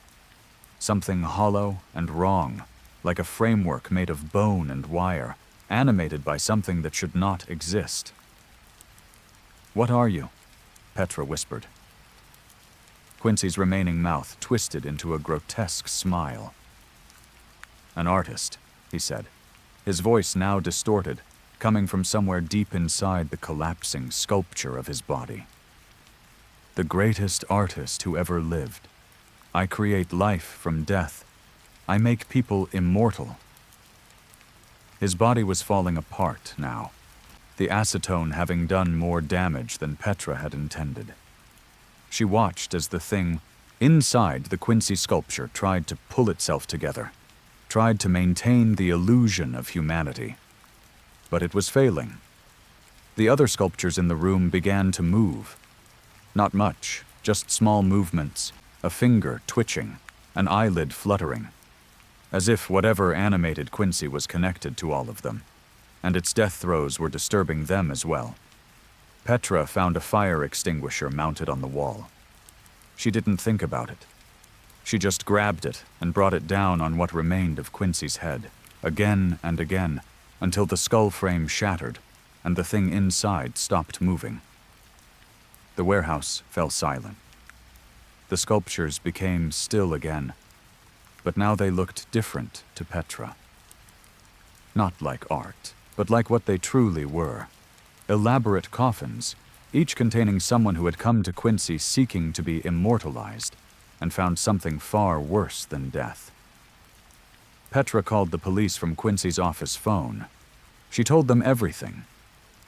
Something hollow and wrong, like a framework made of bone and wire, animated by something that should not exist. "What are you?" Petra whispered. Quincy's remaining mouth twisted into a grotesque smile. "An artist," he said, his voice now distorted, coming from somewhere deep inside the collapsing sculpture of his body. "The greatest artist who ever lived. I create life from death. I make people immortal." His body was falling apart now, the acetone having done more damage than Petra had intended. She watched as the thing inside the Quincy sculpture tried to pull itself together, tried to maintain the illusion of humanity. But it was failing. The other sculptures in the room began to move. Not much, just small movements, a finger twitching, an eyelid fluttering, as if whatever animated Quincy was connected to all of them, and its death throes were disturbing them as well. Petra found a fire extinguisher mounted on the wall. She didn't think about it. She just grabbed it and brought it down on what remained of Quincy's head, again and again, until the skull frame shattered and the thing inside stopped moving. The warehouse fell silent. The sculptures became still again, but now they looked different to Petra. Not like art, but like what they truly were. Elaborate coffins, each containing someone who had come to Quincy seeking to be immortalized and found something far worse than death. Petra called the police from Quincy's office phone. She told them everything,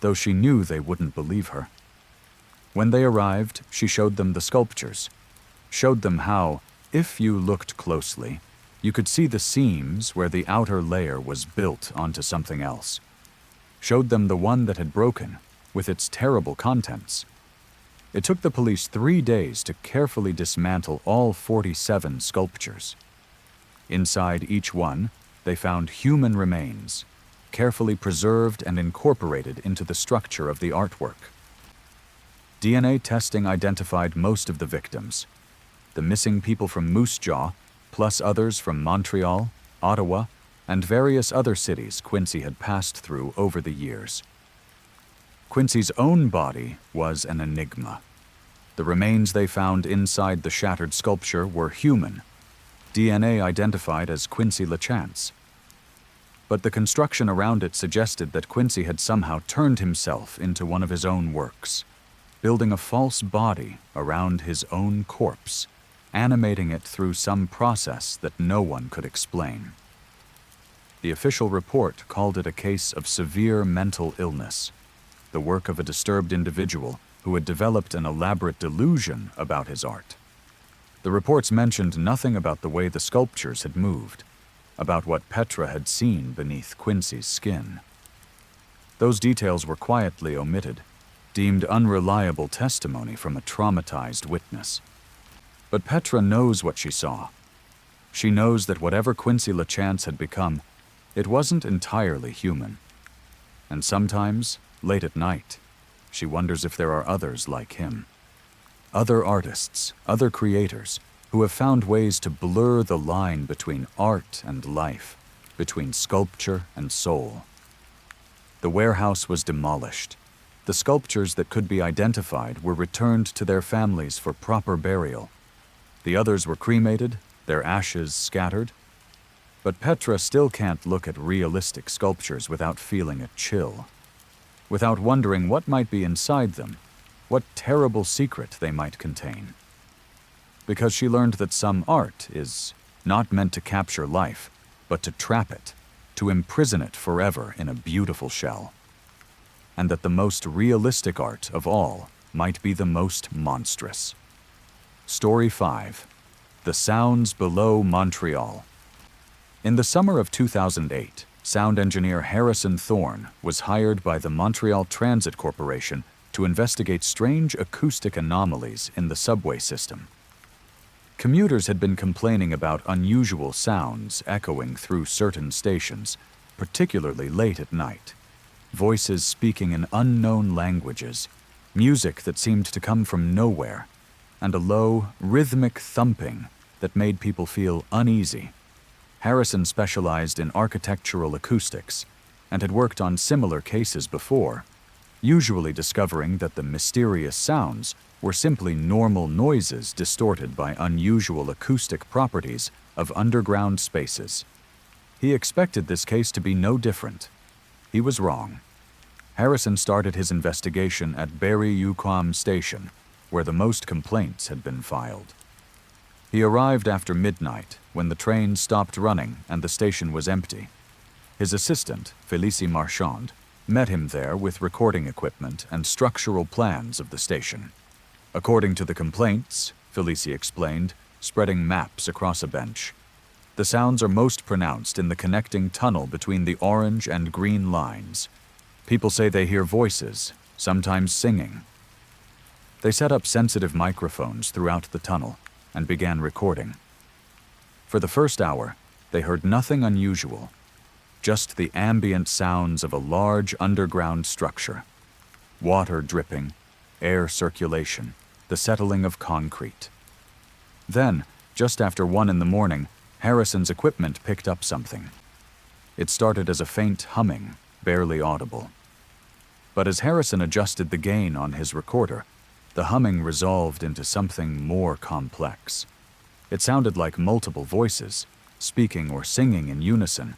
though she knew they wouldn't believe her. When they arrived, she showed them the sculptures, showed them how, if you looked closely, you could see the seams where the outer layer was built onto something else. Showed them the one that had broken, with its terrible contents. It took the police 3 days to carefully dismantle all 47 sculptures. Inside each one, they found human remains, carefully preserved and incorporated into the structure of the artwork. DNA testing identified most of the victims. The missing people from Moose Jaw, plus others from Montreal, Ottawa, and various other cities Quincy had passed through over the years. Quincy's own body was an enigma. The remains they found inside the shattered sculpture were human, DNA identified as Quincy LeChance. But the construction around it suggested that Quincy had somehow turned himself into one of his own works, building a false body around his own corpse, animating it through some process that no one could explain. The official report called it a case of severe mental illness, the work of a disturbed individual who had developed an elaborate delusion about his art. The reports mentioned nothing about the way the sculptures had moved, about what Petra had seen beneath Quincy's skin. Those details were quietly omitted, deemed unreliable testimony from a traumatized witness. But Petra knows what she saw. She knows that whatever Quincy LeChance had become, it wasn't entirely human. And sometimes, late at night, she wonders if there are others like him. Other artists, other creators, who have found ways to blur the line between art and life, between sculpture and soul. The warehouse was demolished. The sculptures that could be identified were returned to their families for proper burial. The others were cremated, their ashes scattered. But Petra still can't look at realistic sculptures without feeling a chill, without wondering what might be inside them, what terrible secret they might contain. Because she learned that some art is not meant to capture life, but to trap it, to imprison it forever in a beautiful shell. And that the most realistic art of all might be the most monstrous. Story 5. The Sounds Below Montreal. In the summer of 2008, sound engineer Harrison Thorne was hired by the Montreal Transit Corporation to investigate strange acoustic anomalies in the subway system. Commuters had been complaining about unusual sounds echoing through certain stations, particularly late at night. Voices speaking in unknown languages, music that seemed to come from nowhere, and a low, rhythmic thumping that made people feel uneasy. Harrison specialized in architectural acoustics and had worked on similar cases before, usually discovering that the mysterious sounds were simply normal noises distorted by unusual acoustic properties of underground spaces. He expected this case to be no different. He was wrong. Harrison started his investigation at Barrie Yukon Station, where the most complaints had been filed. He arrived after midnight, when the train stopped running and the station was empty. His assistant, Félicie Marchand, met him there with recording equipment and structural plans of the station. According to the complaints, Félicie explained, spreading maps across a bench, the sounds are most pronounced in the connecting tunnel between the orange and green lines. People say they hear voices, sometimes singing. They set up sensitive microphones throughout the tunnel and began recording. For the first hour, they heard nothing unusual, just the ambient sounds of a large underground structure. Water dripping, air circulation, the settling of concrete. Then, just after 1 a.m, Harrison's equipment picked up something. It started as a faint humming, barely audible. But as Harrison adjusted the gain on his recorder, the humming resolved into something more complex. It sounded like multiple voices, speaking or singing in unison,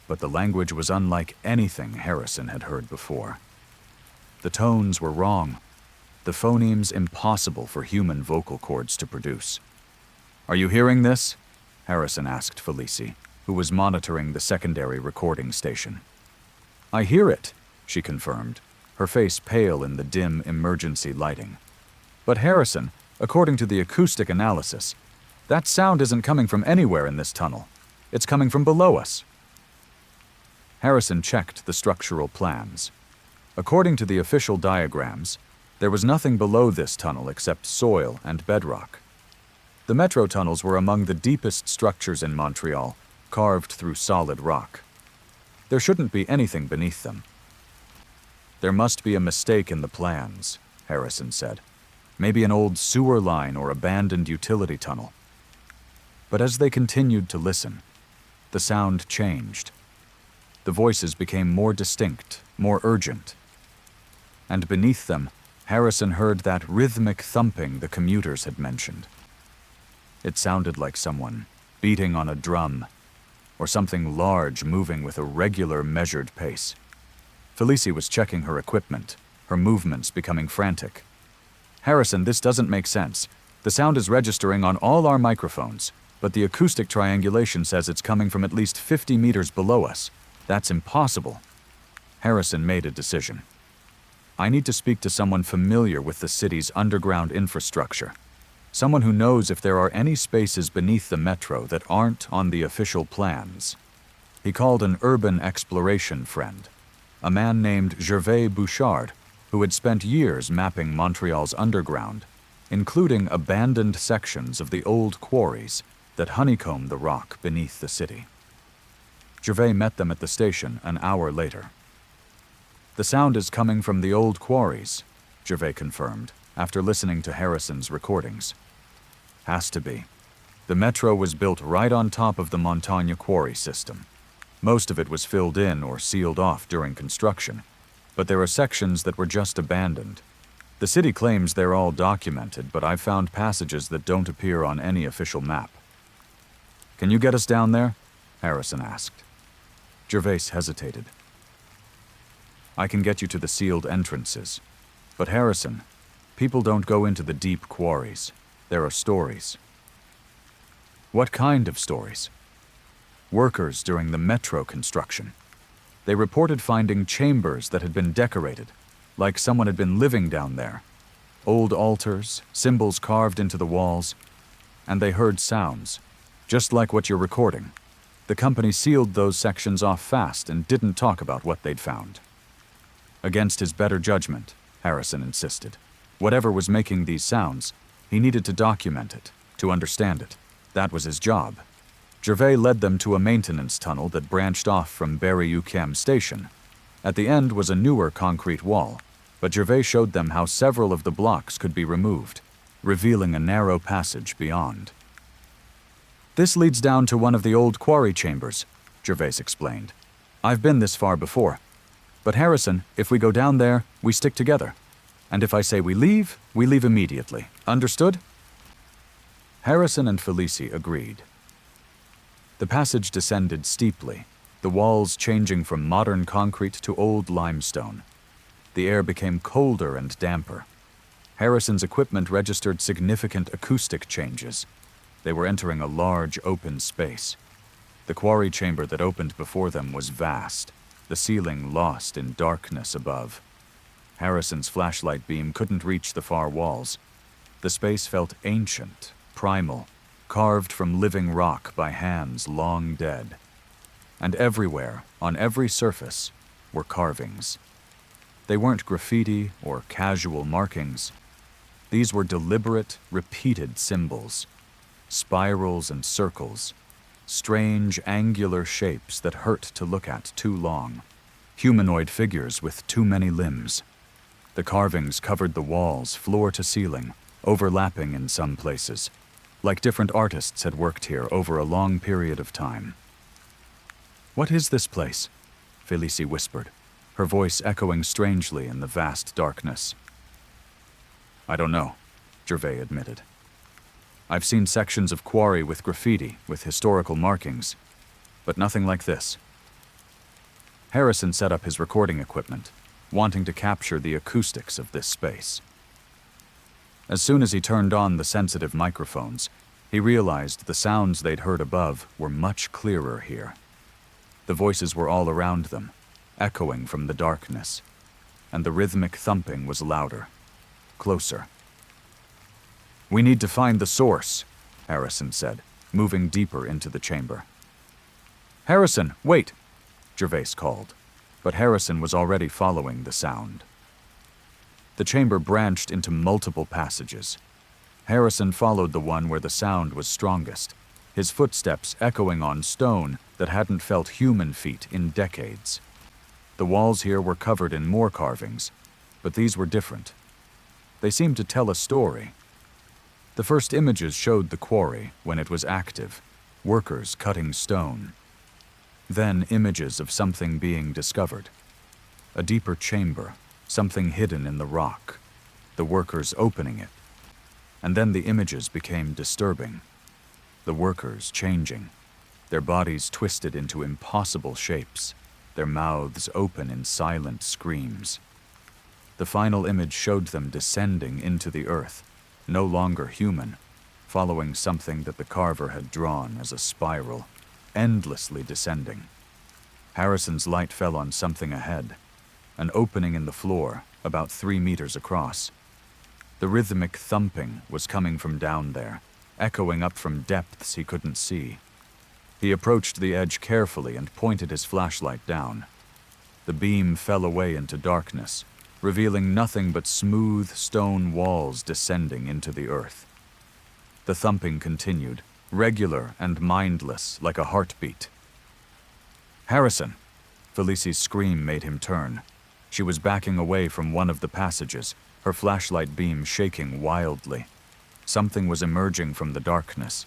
but the language was unlike anything Harrison had heard before. The tones were wrong, the phonemes impossible for human vocal cords to produce. "Are you hearing this?" Harrison asked Félicie, who was monitoring the secondary recording station. "I hear it," she confirmed, her face pale in the dim emergency lighting. "But Harrison, according to the acoustic analysis, that sound isn't coming from anywhere in this tunnel. It's coming from below us." Harrison checked the structural plans. According to the official diagrams, there was nothing below this tunnel except soil and bedrock. The metro tunnels were among the deepest structures in Montreal, carved through solid rock. There shouldn't be anything beneath them. "There must be a mistake in the plans," Harrison said. "Maybe an old sewer line or abandoned utility tunnel." But as they continued to listen, the sound changed. The voices became more distinct, more urgent. And beneath them, Harrison heard that rhythmic thumping the commuters had mentioned. It sounded like someone beating on a drum, or something large moving with a regular, measured pace. Felicie was checking her equipment, her movements becoming frantic. "Harrison, this doesn't make sense. The sound is registering on all our microphones, but the acoustic triangulation says it's coming from at least 50 meters below us. That's impossible." Harrison made a decision. "I need to speak to someone familiar with the city's underground infrastructure. Someone who knows if there are any spaces beneath the metro that aren't on the official plans." He called an urban exploration friend, a man named Gervais Bouchard, who had spent years mapping Montreal's underground, including abandoned sections of the old quarries that honeycomb the rock beneath the city. Gervais met them at the station an hour later. "The sound is coming from the old quarries," Gervais confirmed, after listening to Harrison's recordings. "Has to be. The metro was built right on top of the Montagne quarry system. Most of it was filled in or sealed off during construction, but there are sections that were just abandoned. The city claims they're all documented, but I've found passages that don't appear on any official map." "Can you get us down there?" Harrison asked. Gervais hesitated. "I can get you to the sealed entrances. But Harrison, people don't go into the deep quarries. There are stories." "What kind of stories?" "Workers during the metro construction. They reported finding chambers that had been decorated, like someone had been living down there. Old altars, symbols carved into the walls, and they heard sounds, just like what you're recording. The company sealed those sections off fast and didn't talk about what they'd found." Against his better judgment, Harrison insisted. Whatever was making these sounds, he needed to document it, to understand it. That was his job. Gervais led them to a maintenance tunnel that branched off from Yukon station. At the end was a newer concrete wall, but Gervais showed them how several of the blocks could be removed, revealing a narrow passage beyond. "This leads down to one of the old quarry chambers," Gervais explained. "I've been this far before. But Harrison, if we go down there, we stick together. And if I say we leave immediately. Understood?" Harrison and Felicie agreed. The passage descended steeply, the walls changing from modern concrete to old limestone. The air became colder and damper. Harrison's equipment registered significant acoustic changes. They were entering a large open space. The quarry chamber that opened before them was vast, the ceiling lost in darkness above. Harrison's flashlight beam couldn't reach the far walls. The space felt ancient, primal, carved from living rock by hands long dead. And everywhere, on every surface, were carvings. They weren't graffiti or casual markings. These were deliberate, repeated symbols. Spirals and circles. Strange, angular shapes that hurt to look at too long. Humanoid figures with too many limbs. The carvings covered the walls, floor to ceiling, overlapping in some places, like different artists had worked here over a long period of time. "What is this place?" Felicie whispered, her voice echoing strangely in the vast darkness. "I don't know," Gervais admitted. "I've seen sections of quarry with graffiti, with historical markings, but nothing like this." Harrison set up his recording equipment, wanting to capture the acoustics of this space. As soon as he turned on the sensitive microphones, he realized the sounds they'd heard above were much clearer here. The voices were all around them, echoing from the darkness, and the rhythmic thumping was louder, closer. "We need to find the source," Harrison said, moving deeper into the chamber. "Harrison, wait!" Gervais called, but Harrison was already following the sound. The chamber branched into multiple passages. Harrison followed the one where the sound was strongest, his footsteps echoing on stone that hadn't felt human feet in decades. The walls here were covered in more carvings, but these were different. They seemed to tell a story. The first images showed the quarry when it was active, workers cutting stone. Then images of something being discovered. A deeper chamber, something hidden in the rock, the workers opening it. And then the images became disturbing. The workers changing, their bodies twisted into impossible shapes, their mouths open in silent screams. The final image showed them descending into the earth, no longer human, following something that the carver had drawn as a spiral, endlessly descending. Harrison's light fell on something ahead, an opening in the floor about 3 meters across. The rhythmic thumping was coming from down there, echoing up from depths he couldn't see. He approached the edge carefully and pointed his flashlight down. The beam fell away into darkness, revealing nothing but smooth stone walls descending into the earth. The thumping continued, regular and mindless, like a heartbeat. "Harrison!" Felici's scream made him turn. She was backing away from one of the passages, her flashlight beam shaking wildly. Something was emerging from the darkness.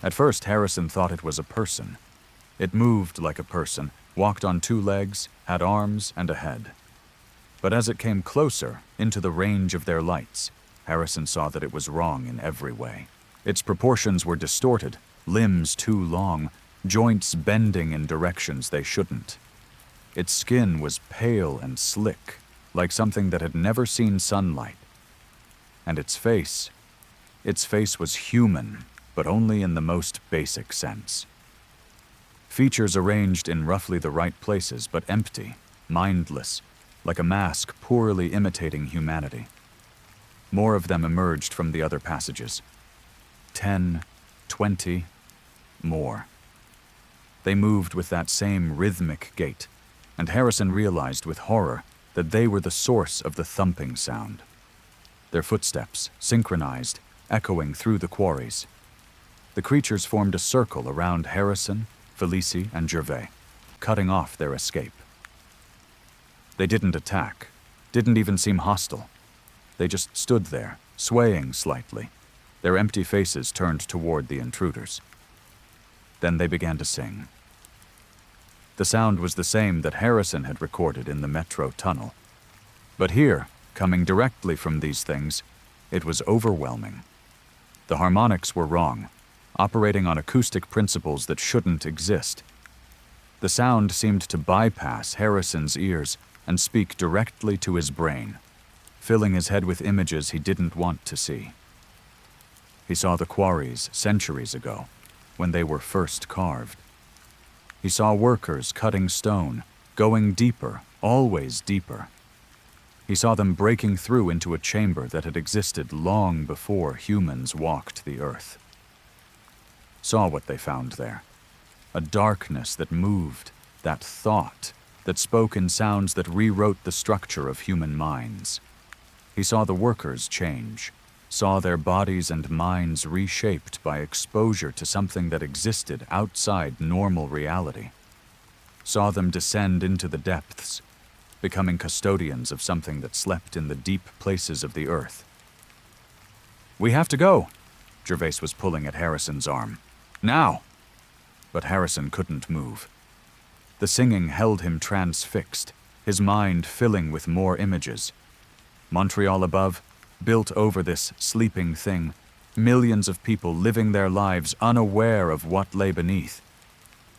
At first, Harrison thought it was a person. It moved like a person, walked on 2 legs, had arms and a head. But as it came closer, into the range of their lights, Harrison saw that it was wrong in every way. Its proportions were distorted, limbs too long, joints bending in directions they shouldn't. Its skin was pale and slick, like something that had never seen sunlight. And its face was human, but only in the most basic sense. Features arranged in roughly the right places, but empty, mindless, like a mask poorly imitating humanity. More of them emerged from the other passages. 10, 20, more. They moved with that same rhythmic gait, and Harrison realized with horror that they were the source of the thumping sound. Their footsteps, synchronized, echoing through the quarries. The creatures formed a circle around Harrison, Felicie, and Gervais, cutting off their escape. They didn't attack, didn't even seem hostile. They just stood there, swaying slightly, their empty faces turned toward the intruders. Then they began to sing. The sound was the same that Harrison had recorded in the Metro tunnel. But here, coming directly from these things, it was overwhelming. The harmonics were wrong, operating on acoustic principles that shouldn't exist. The sound seemed to bypass Harrison's ears and speak directly to his brain, filling his head with images he didn't want to see. He saw the quarries centuries ago, when they were first carved. He saw workers cutting stone, going deeper, always deeper. He saw them breaking through into a chamber that had existed long before humans walked the earth. Saw what they found there. A darkness that moved, that thought, that spoke in sounds that rewrote the structure of human minds. He saw the workers change, saw their bodies and minds reshaped by exposure to something that existed outside normal reality. Saw them descend into the depths, becoming custodians of something that slept in the deep places of the earth. "We have to go," Gervais was pulling at Harrison's arm. "Now!" But Harrison couldn't move. The singing held him transfixed, his mind filling with more images. Montreal above, built over this sleeping thing, millions of people living their lives unaware of what lay beneath.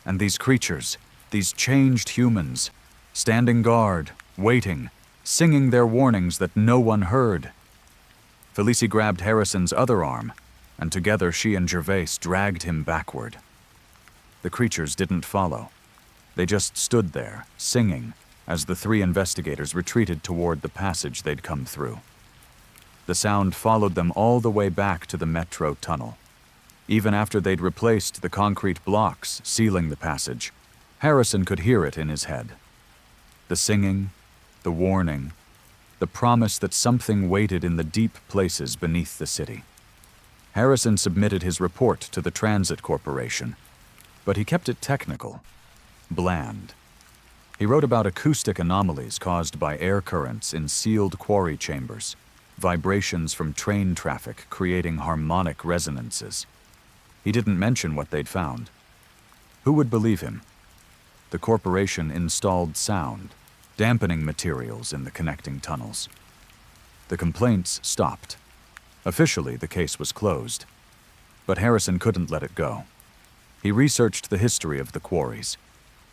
And these creatures, these changed humans, standing guard, waiting, singing their warnings that no one heard. Felicie grabbed Harrison's other arm, and together she and Gervais dragged him backward. The creatures didn't follow. They just stood there, singing, as the three investigators retreated toward the passage they'd come through. The sound followed them all the way back to the metro tunnel. Even after they'd replaced the concrete blocks sealing the passage, Harrison could hear it in his head. The singing, the warning, the promise that something waited in the deep places beneath the city. Harrison submitted his report to the Transit Corporation, but he kept it technical, bland. He wrote about acoustic anomalies caused by air currents in sealed quarry chambers, vibrations from train traffic creating harmonic resonances. He didn't mention what they'd found. Who would believe him? The corporation installed sound, dampening materials in the connecting tunnels. The complaints stopped. Officially, the case was closed. But Harrison couldn't let it go. He researched the history of the quarries,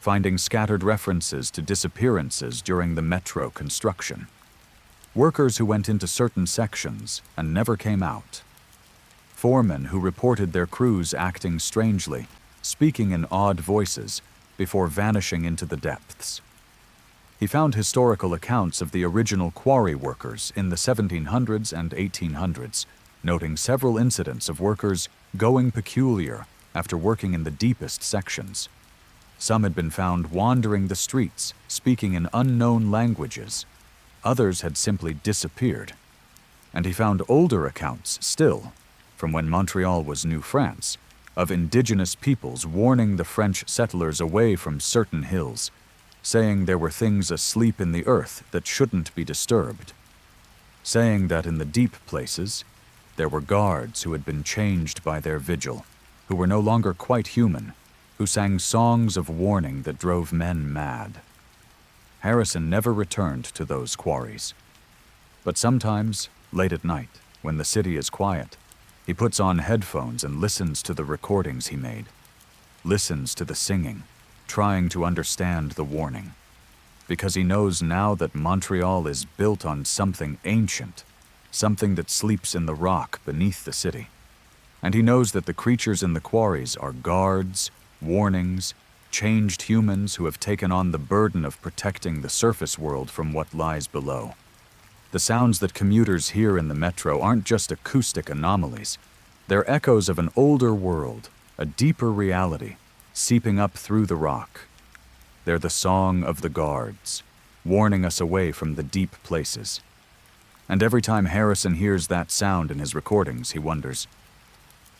finding scattered references to disappearances during the metro construction. Workers who went into certain sections and never came out. Foremen who reported their crews acting strangely, speaking in odd voices, before vanishing into the depths. He found historical accounts of the original quarry workers in the 1700s and 1800s, noting several incidents of workers going peculiar after working in the deepest sections. Some had been found wandering the streets, speaking in unknown languages. Others had simply disappeared. And he found older accounts still, from when Montreal was New France, of indigenous peoples warning the French settlers away from certain hills, saying there were things asleep in the earth that shouldn't be disturbed, saying that in the deep places there were guards who had been changed by their vigil, who were no longer quite human, who sang songs of warning that drove men mad. Harrison never returned to those quarries. But sometimes, late at night, when the city is quiet, he puts on headphones and listens to the recordings he made, listens to the singing, trying to understand the warning, because he knows now that Montreal is built on something ancient, something that sleeps in the rock beneath the city. And he knows that the creatures in the quarries are guards, warnings, changed humans who have taken on the burden of protecting the surface world from what lies below. The sounds that commuters hear in the metro aren't just acoustic anomalies. They're echoes of an older world, a deeper reality, seeping up through the rock. They're the song of the guards, warning us away from the deep places. And every time Harrison hears that sound in his recordings, he wonders,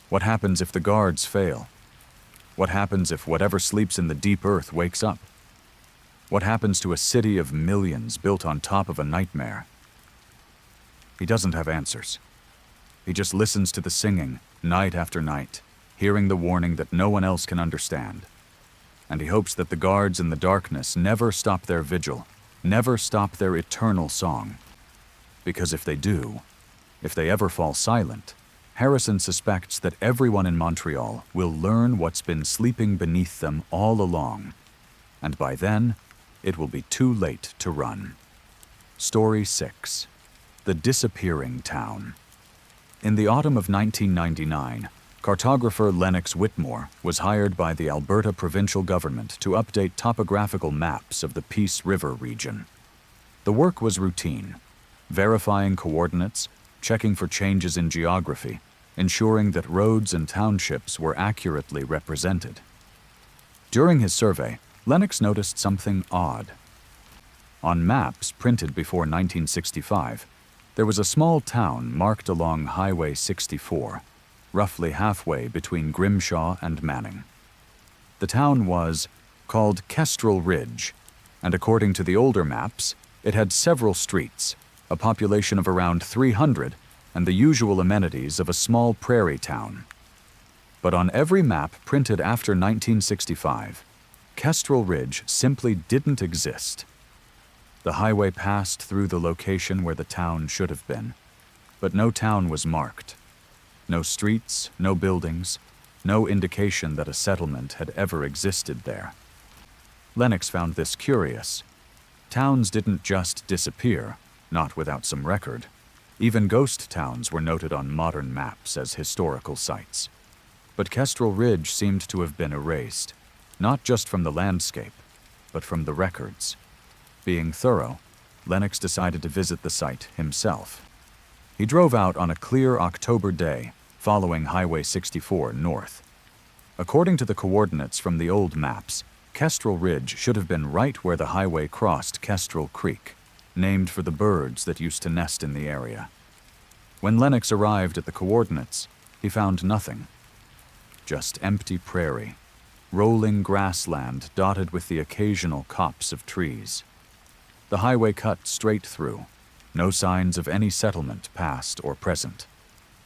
what happens if the guards fail? What happens if whatever sleeps in the deep earth wakes up? What happens to a city of millions built on top of a nightmare? He doesn't have answers. He just listens to the singing, night after night, hearing the warning that no one else can understand. And he hopes that the guards in the darkness never stop their vigil, never stop their eternal song. Because if they do, if they ever fall silent, Harrison suspects that everyone in Montreal will learn what's been sleeping beneath them all along. And by then, it will be too late to run. Story 6. The Disappearing Town. In the autumn of 1999, cartographer Lennox Whitmore was hired by the Alberta provincial government to update topographical maps of the Peace River region. The work was routine, verifying coordinates, checking for changes in geography, ensuring that roads and townships were accurately represented. During his survey, Lennox noticed something odd. On maps printed before 1965, there was a small town marked along Highway 64, roughly halfway between Grimshaw and Manning. The town was called Kestrel Ridge, and according to the older maps, it had several streets, a population of around 300, and the usual amenities of a small prairie town. But on every map printed after 1965, Kestrel Ridge simply didn't exist. The highway passed through the location where the town should have been, but no town was marked. No streets, no buildings, no indication that a settlement had ever existed there. Lennox found this curious. Towns didn't just disappear, not without some record. Even ghost towns were noted on modern maps as historical sites. But Kestrel Ridge seemed to have been erased, not just from the landscape, but from the records. Being thorough, Lennox decided to visit the site himself. He drove out on a clear October day, following Highway 64 north. According to the coordinates from the old maps, Kestrel Ridge should have been right where the highway crossed Kestrel Creek, named for the birds that used to nest in the area. When Lennox arrived at the coordinates, he found nothing. Just empty prairie, rolling grassland dotted with the occasional copse of trees. The highway cut straight through, no signs of any settlement past or present.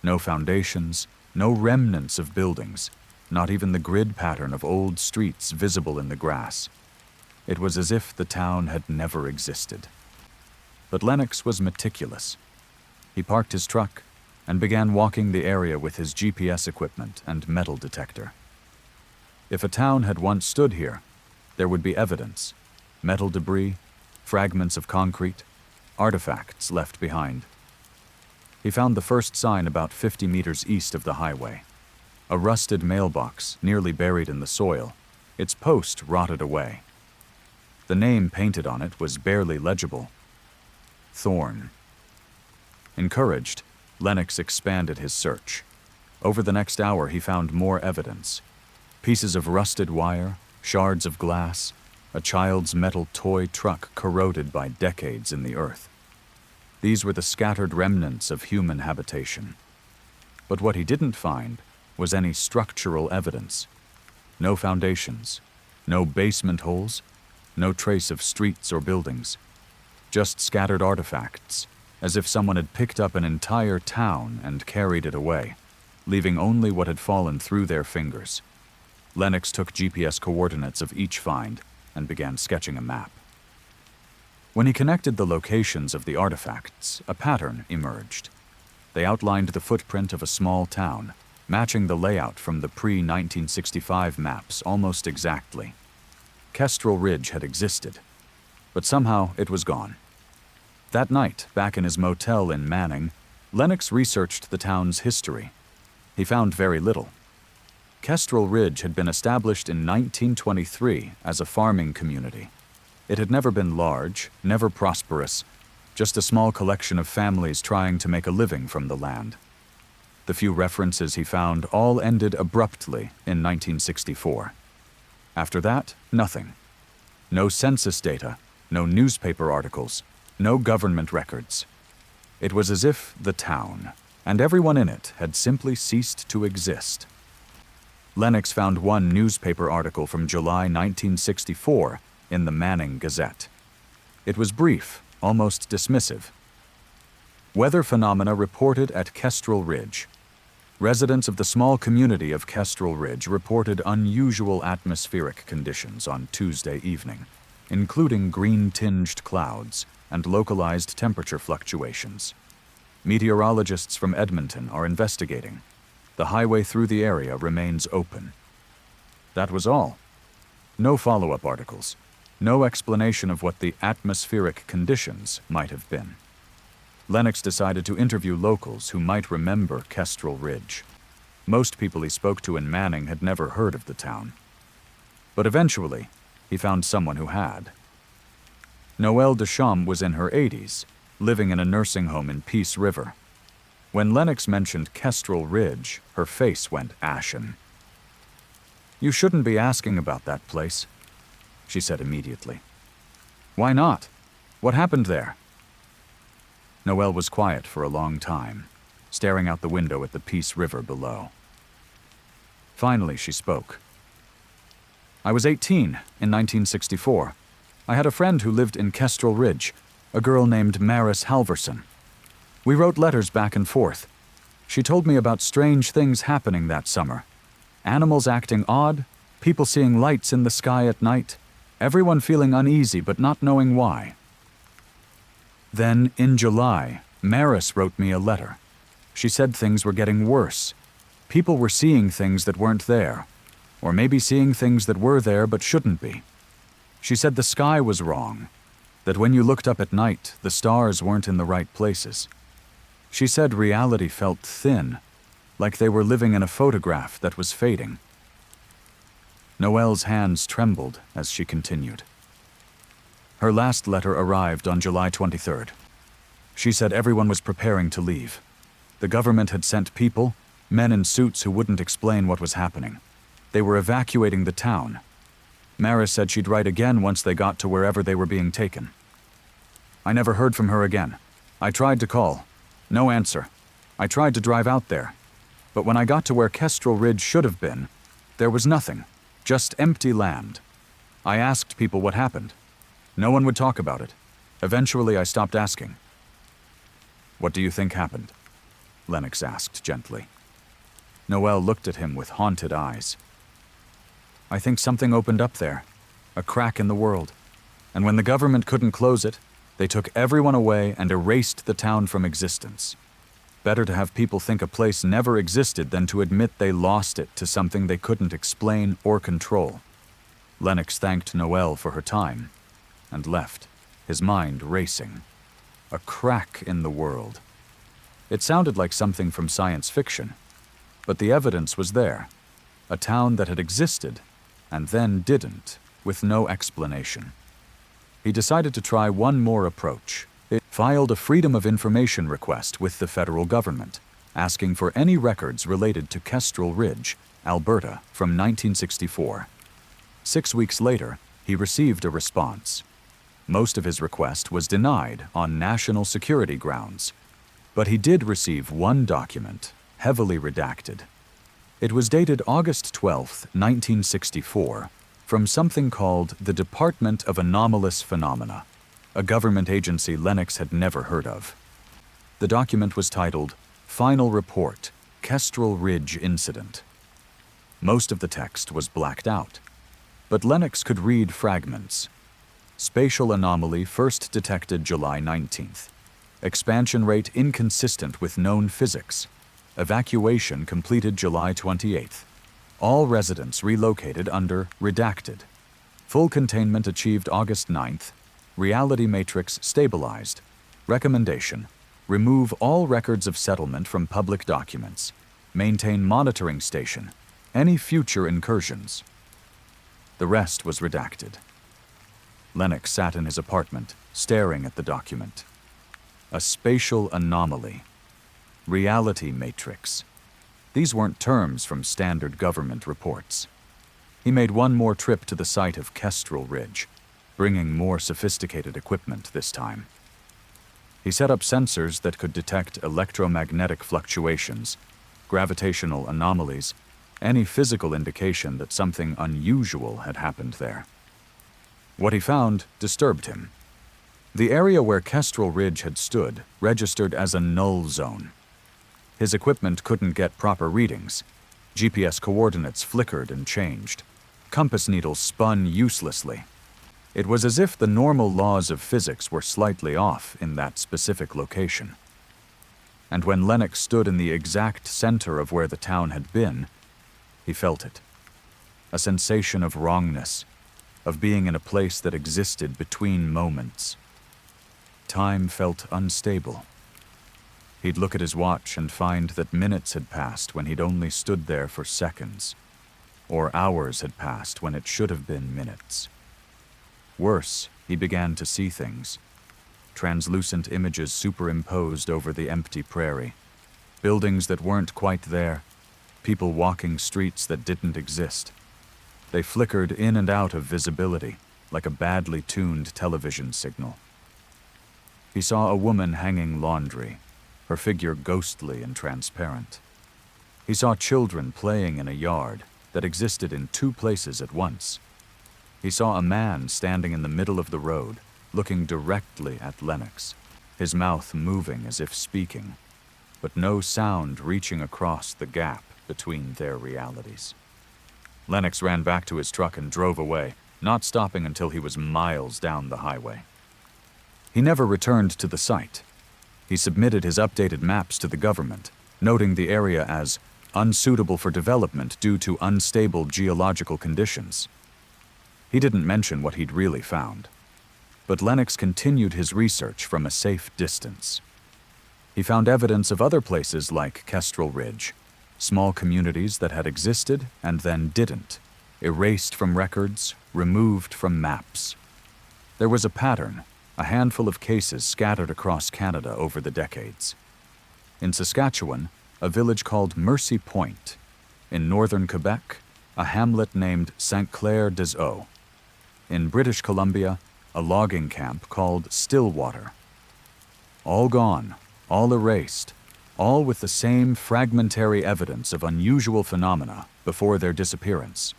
No foundations, no remnants of buildings, not even the grid pattern of old streets visible in the grass. It was as if the town had never existed. But Lennox was meticulous. He parked his truck and began walking the area with his GPS equipment and metal detector. If a town had once stood here, there would be evidence: metal debris, fragments of concrete, artifacts left behind. He found the first sign about 50 meters east of the highway. A rusted mailbox nearly buried in the soil, its post rotted away. The name painted on it was barely legible: Thorn. Encouraged, Lennox expanded his search. Over the next hour, he found more evidence: pieces of rusted wire, shards of glass, a child's metal toy truck corroded by decades in the earth. These were the scattered remnants of human habitation. But what he didn't find was any structural evidence. No foundations, no basement holes, no trace of streets or buildings. Just scattered artifacts, as if someone had picked up an entire town and carried it away, leaving only what had fallen through their fingers. Lennox took GPS coordinates of each find and began sketching a map. When he connected the locations of the artifacts, a pattern emerged. They outlined the footprint of a small town, matching the layout from the pre-1965 maps almost exactly. Kestrel Ridge had existed, but somehow it was gone. That night, back in his motel in Manning, Lennox researched the town's history. He found very little. Kestrel Ridge had been established in 1923 as a farming community. It had never been large, never prosperous, just a small collection of families trying to make a living from the land. The few references he found all ended abruptly in 1964. After that, nothing. No census data, no newspaper articles, no government records. It was as if the town, and everyone in it, had simply ceased to exist. Lennox found one newspaper article from July 1964 in the Manning Gazette. It was brief, almost dismissive. Weather phenomena reported at Kestrel Ridge. Residents of the small community of Kestrel Ridge reported unusual atmospheric conditions on Tuesday evening, including green-tinged clouds and localized temperature fluctuations. Meteorologists from Edmonton are investigating. The highway through the area remains open. That was all. No follow-up articles. No explanation of what the atmospheric conditions might have been. Lennox decided to interview locals who might remember Kestrel Ridge. Most people he spoke to in Manning had never heard of the town. But eventually, he found someone who had. Noelle Deschamps was in her 80s, living in a nursing home in Peace River. When Lennox mentioned Kestrel Ridge, her face went ashen. "You shouldn't be asking about that place," she said immediately. "Why not? What happened there?" Noelle was quiet for a long time, staring out the window at the Peace River below. Finally, she spoke. "I was 18 in 1964. I had a friend who lived in Kestrel Ridge, a girl named Maris Halverson. We wrote letters back and forth. She told me about strange things happening that summer. Animals acting odd, people seeing lights in the sky at night, everyone feeling uneasy but not knowing why. Then, in July, Maris wrote me a letter. She said things were getting worse. People were seeing things that weren't there, or maybe seeing things that were there but shouldn't be. She said the sky was wrong, that when you looked up at night, the stars weren't in the right places. She said reality felt thin, like they were living in a photograph that was fading." Noelle's hands trembled as she continued. Her last letter arrived on July 23rd. She said everyone was preparing to leave. The government had sent people, men in suits who wouldn't explain what was happening. They were evacuating the town. Maris said she'd write again once they got to wherever they were being taken. I never heard from her again. I tried to call. No answer. I tried to drive out there. But when I got to where Kestrel Ridge should have been, there was nothing. Just empty land. I asked people what happened. No one would talk about it. Eventually, I stopped asking. What do you think happened? Lennox asked gently. Noelle looked at him with haunted eyes. I think something opened up there. A crack in the world. And when the government couldn't close it, they took everyone away and erased the town from existence. Better to have people think a place never existed than to admit they lost it to something they couldn't explain or control. Lennox thanked Noelle for her time and left, his mind racing. A crack in the world. It sounded like something from science fiction, but the evidence was there. A town that had existed and then didn't, with no explanation. He decided to try one more approach. He filed a Freedom of Information request with the federal government, asking for any records related to Kestrel Ridge, Alberta, from 1964. 6 weeks later, he received a response. Most of his request was denied on national security grounds, but he did receive one document, heavily redacted. It was dated August 12, 1964, from something called the Department of Anomalous Phenomena, a government agency Lennox had never heard of. The document was titled Final Report, Kestrel Ridge Incident. Most of the text was blacked out, but Lennox could read fragments. Spatial anomaly first detected July 19th. Expansion rate inconsistent with known physics. Evacuation completed July 28th. All residents relocated under redacted. Full containment achieved August 9th. Reality matrix stabilized. Recommendation: remove all records of settlement from public documents. Maintain monitoring station. Any future incursions. The rest was redacted. Lennox sat in his apartment, staring at the document. A spatial anomaly. Reality matrix. These weren't terms from standard government reports. He made one more trip to the site of Kestrel Ridge, bringing more sophisticated equipment this time. He set up sensors that could detect electromagnetic fluctuations, gravitational anomalies, any physical indication that something unusual had happened there. What he found disturbed him. The area where Kestrel Ridge had stood registered as a null zone. His equipment couldn't get proper readings. GPS coordinates flickered and changed. Compass needles spun uselessly. It was as if the normal laws of physics were slightly off in that specific location. And when Lennox stood in the exact center of where the town had been, he felt it. A sensation of wrongness, of being in a place that existed between moments. Time felt unstable. He'd look at his watch and find that minutes had passed when he'd only stood there for seconds, or hours had passed when it should have been minutes. Worse, he began to see things. Translucent images superimposed over the empty prairie. Buildings that weren't quite there. People walking streets that didn't exist. They flickered in and out of visibility, like a badly tuned television signal. He saw a woman hanging laundry, her figure ghostly and transparent. He saw children playing in a yard that existed in two places at once. He saw a man standing in the middle of the road, looking directly at Lennox, his mouth moving as if speaking, but no sound reaching across the gap between their realities. Lennox ran back to his truck and drove away, not stopping until he was miles down the highway. He never returned to the site. He submitted his updated maps to the government, noting the area as unsuitable for development due to unstable geological conditions. He didn't mention what he'd really found, but Lennox continued his research from a safe distance. He found evidence of other places like Kestrel Ridge, small communities that had existed and then didn't, erased from records, removed from maps. There was a pattern, a handful of cases scattered across Canada over the decades. In Saskatchewan, a village called Mercy Point. In northern Quebec, a hamlet named St. Clair des Eaux. In British Columbia, a logging camp called Stillwater. All gone, all erased, all with the same fragmentary evidence of unusual phenomena before their disappearance.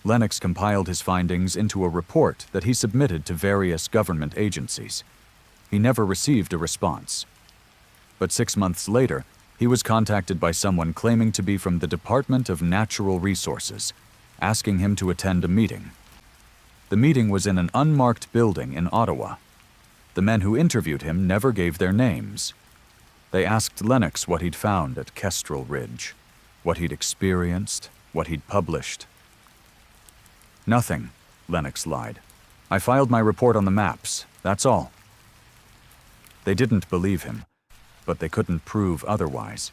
Lennox compiled his findings into a report that he submitted to various government agencies. He never received a response. But 6 months later, he was contacted by someone claiming to be from the Department of Natural Resources, asking him to attend a meeting. The meeting was in an unmarked building in Ottawa. The men who interviewed him never gave their names. They asked Lennox what he'd found at Kestrel Ridge, what he'd experienced, what he'd published. "Nothing," Lennox lied. "I filed my report on the maps, that's all." They didn't believe him, but they couldn't prove otherwise.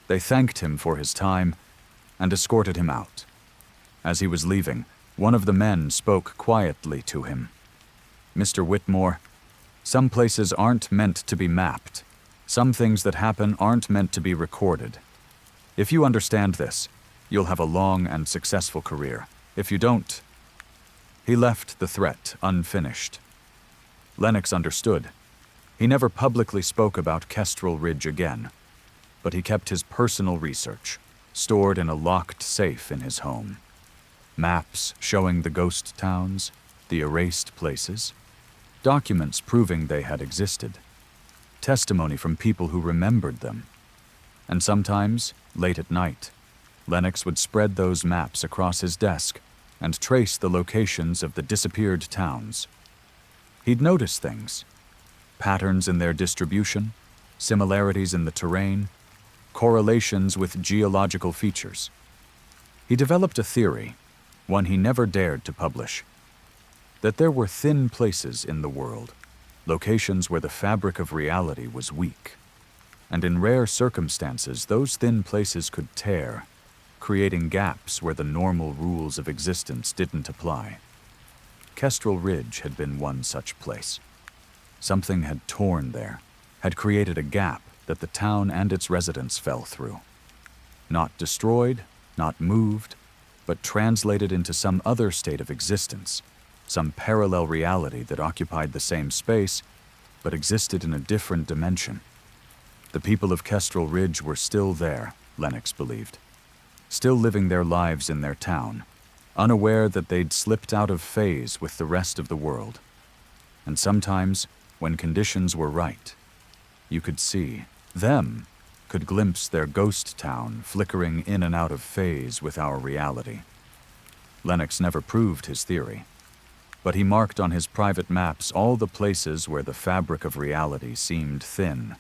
They thanked him for his time and escorted him out. As he was leaving, one of the men spoke quietly to him. "Mr. Whitmore, some places aren't meant to be mapped. Some things that happen aren't meant to be recorded. If you understand this, you'll have a long and successful career. If you don't..." He left the threat unfinished. Lennox understood. He never publicly spoke about Kestrel Ridge again, but he kept his personal research, stored in a locked safe in his home. Maps showing the ghost towns, the erased places, documents proving they had existed, testimony from people who remembered them. And sometimes, late at night, Lennox would spread those maps across his desk and trace the locations of the disappeared towns. He'd notice things, patterns in their distribution, similarities in the terrain, correlations with geological features. He developed a theory, one he never dared to publish, that there were thin places in the world, locations where the fabric of reality was weak. And in rare circumstances, those thin places could tear, creating gaps where the normal rules of existence didn't apply. Kestrel Ridge had been one such place. Something had torn there, had created a gap that the town and its residents fell through. Not destroyed, not moved, but translated into some other state of existence, some parallel reality that occupied the same space, but existed in a different dimension. The people of Kestrel Ridge were still there, Lennox believed, still living their lives in their town, unaware that they'd slipped out of phase with the rest of the world. And sometimes, when conditions were right, you could see them, could glimpse their ghost town flickering in and out of phase with our reality. Lennox never proved his theory, but he marked on his private maps all the places where the fabric of reality seemed thin,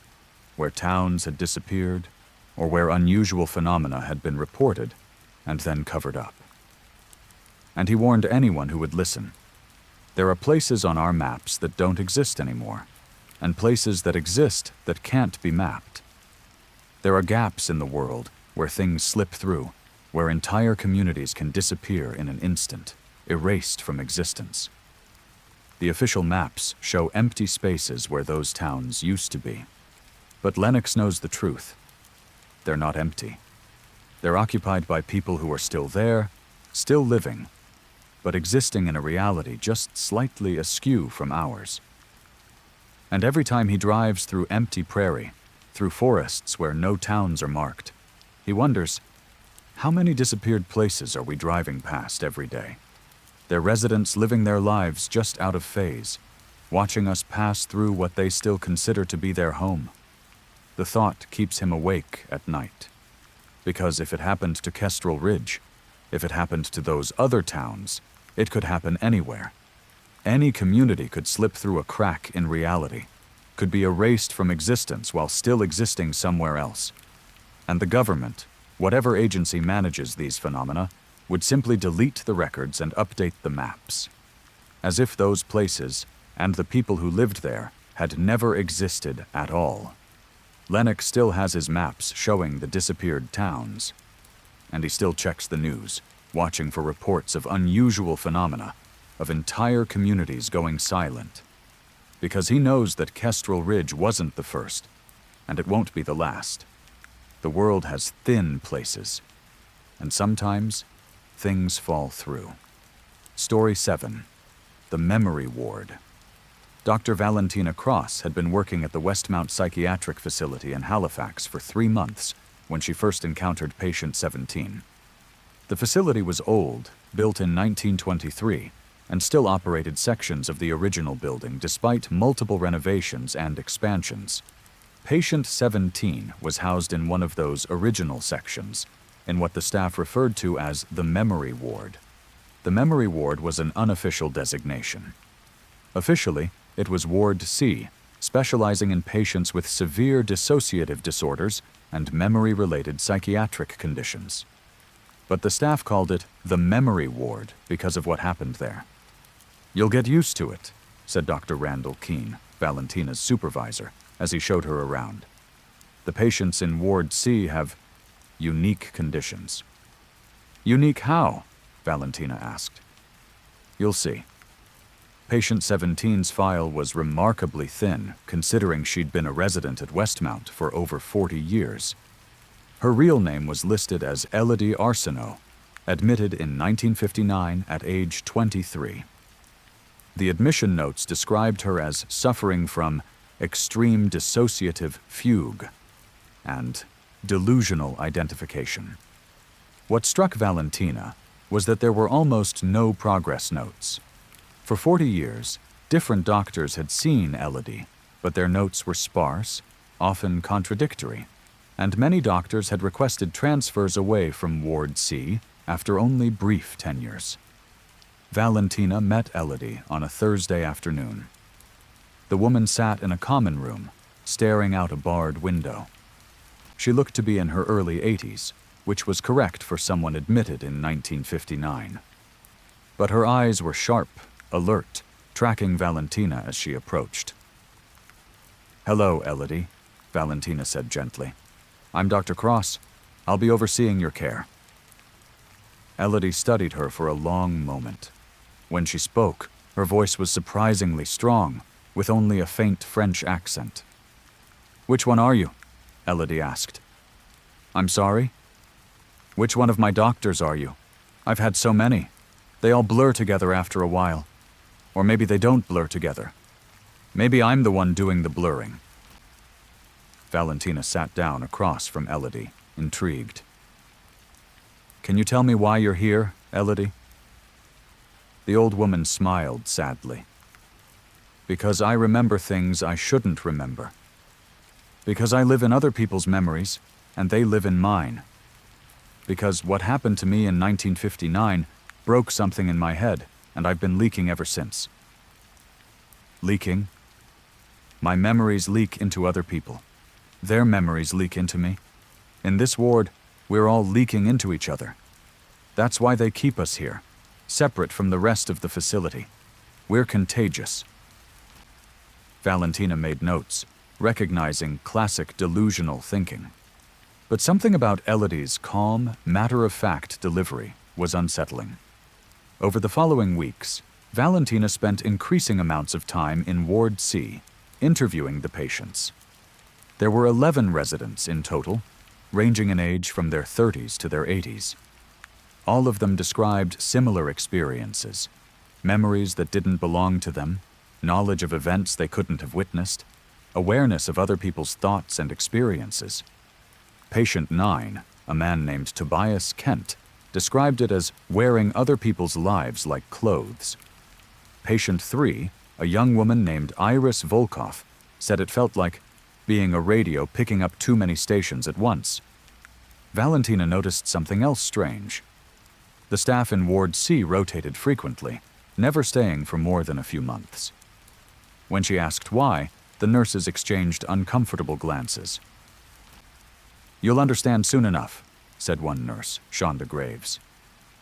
where towns had disappeared, or where unusual phenomena had been reported and then covered up. And he warned anyone who would listen. There are places on our maps that don't exist anymore, and places that exist that can't be mapped. There are gaps in the world where things slip through, where entire communities can disappear in an instant, erased from existence. The official maps show empty spaces where those towns used to be. But Lennox knows the truth. They're not empty. They're occupied by people who are still there, still living, but existing in a reality just slightly askew from ours. And every time he drives through empty prairie, through forests where no towns are marked, he wonders, how many disappeared places are we driving past every day? Their residents living their lives just out of phase, watching us pass through what they still consider to be their home. The thought keeps him awake at night. Because if it happened to Kestrel Ridge, if it happened to those other towns, it could happen anywhere. Any community could slip through a crack in reality, could be erased from existence while still existing somewhere else. And the government, whatever agency manages these phenomena, would simply delete the records and update the maps. As if those places, and the people who lived there, had never existed at all. Lennox still has his maps showing the disappeared towns. And he still checks the news, watching for reports of unusual phenomena, of entire communities going silent. Because he knows that Kestrel Ridge wasn't the first, and it won't be the last. The world has thin places, and sometimes things fall through. Story 7. The Memory Ward. Dr. Valentina Cross had been working at the Westmount Psychiatric Facility in Halifax for 3 months when she first encountered patient 17. The facility was old, built in 1923, and still operated sections of the original building despite multiple renovations and expansions. Patient 17 was housed in one of those original sections, in what the staff referred to as the Memory Ward. The Memory Ward was an unofficial designation. Officially, it was Ward C, specializing in patients with severe dissociative disorders and memory-related psychiatric conditions. But the staff called it the Memory Ward because of what happened there. "You'll get used to it," said Dr. Randall Keene, Valentina's supervisor, as he showed her around. "The patients in Ward C have unique conditions." "Unique how?" Valentina asked. "You'll see." Patient 17's file was remarkably thin, considering she'd been a resident at Westmount for over 40 years. Her real name was listed as Elodie Arsenault, admitted in 1959 at age 23. The admission notes described her as suffering from extreme dissociative fugue and delusional identification. What struck Valentina was that there were almost no progress notes. For 40 years, different doctors had seen Elodie, but their notes were sparse, often contradictory, and many doctors had requested transfers away from Ward C after only brief tenures. Valentina met Elodie on a Thursday afternoon. The woman sat in a common room, staring out a barred window. She looked to be in her early 80s, which was correct for someone admitted in 1959. But her eyes were sharp, alert, tracking Valentina as she approached. "Hello, Elodie," Valentina said gently. "I'm Dr. Cross. I'll be overseeing your care." Elodie studied her for a long moment. When she spoke, her voice was surprisingly strong, with only a faint French accent. "Which one are you?" Elodie asked. "I'm sorry?" "Which one of my doctors are you? I've had so many. They all blur together after a while. Or maybe they don't blur together. Maybe I'm the one doing the blurring." Valentina sat down across from Elodie, intrigued. "Can you tell me why you're here, Elodie?" The old woman smiled sadly. "Because I remember things I shouldn't remember. Because I live in other people's memories, and they live in mine. Because what happened to me in 1959 broke something in my head, and I've been leaking ever since." "Leaking?" "My memories leak into other people. Their memories leak into me. In this ward, we're all leaking into each other. That's why they keep us here, separate from the rest of the facility. We're contagious." Valentina made notes, recognizing classic delusional thinking. But something about Elodie's calm, matter-of-fact delivery was unsettling. Over the following weeks, Valentina spent increasing amounts of time in Ward C, interviewing the patients. There were 11 residents in total, ranging in age from their 30s to their 80s. All of them described similar experiences, memories that didn't belong to them, knowledge of events they couldn't have witnessed, awareness of other people's thoughts and experiences. Patient 9, a man named Tobias Kent, described it as wearing other people's lives like clothes. Patient 3, a young woman named Iris Volkov, said it felt like being a radio picking up too many stations at once. Valentina noticed something else strange. The staff in Ward C rotated frequently, never staying for more than a few months. When she asked why, the nurses exchanged uncomfortable glances. "You'll understand soon enough," said one nurse, Shonda Graves.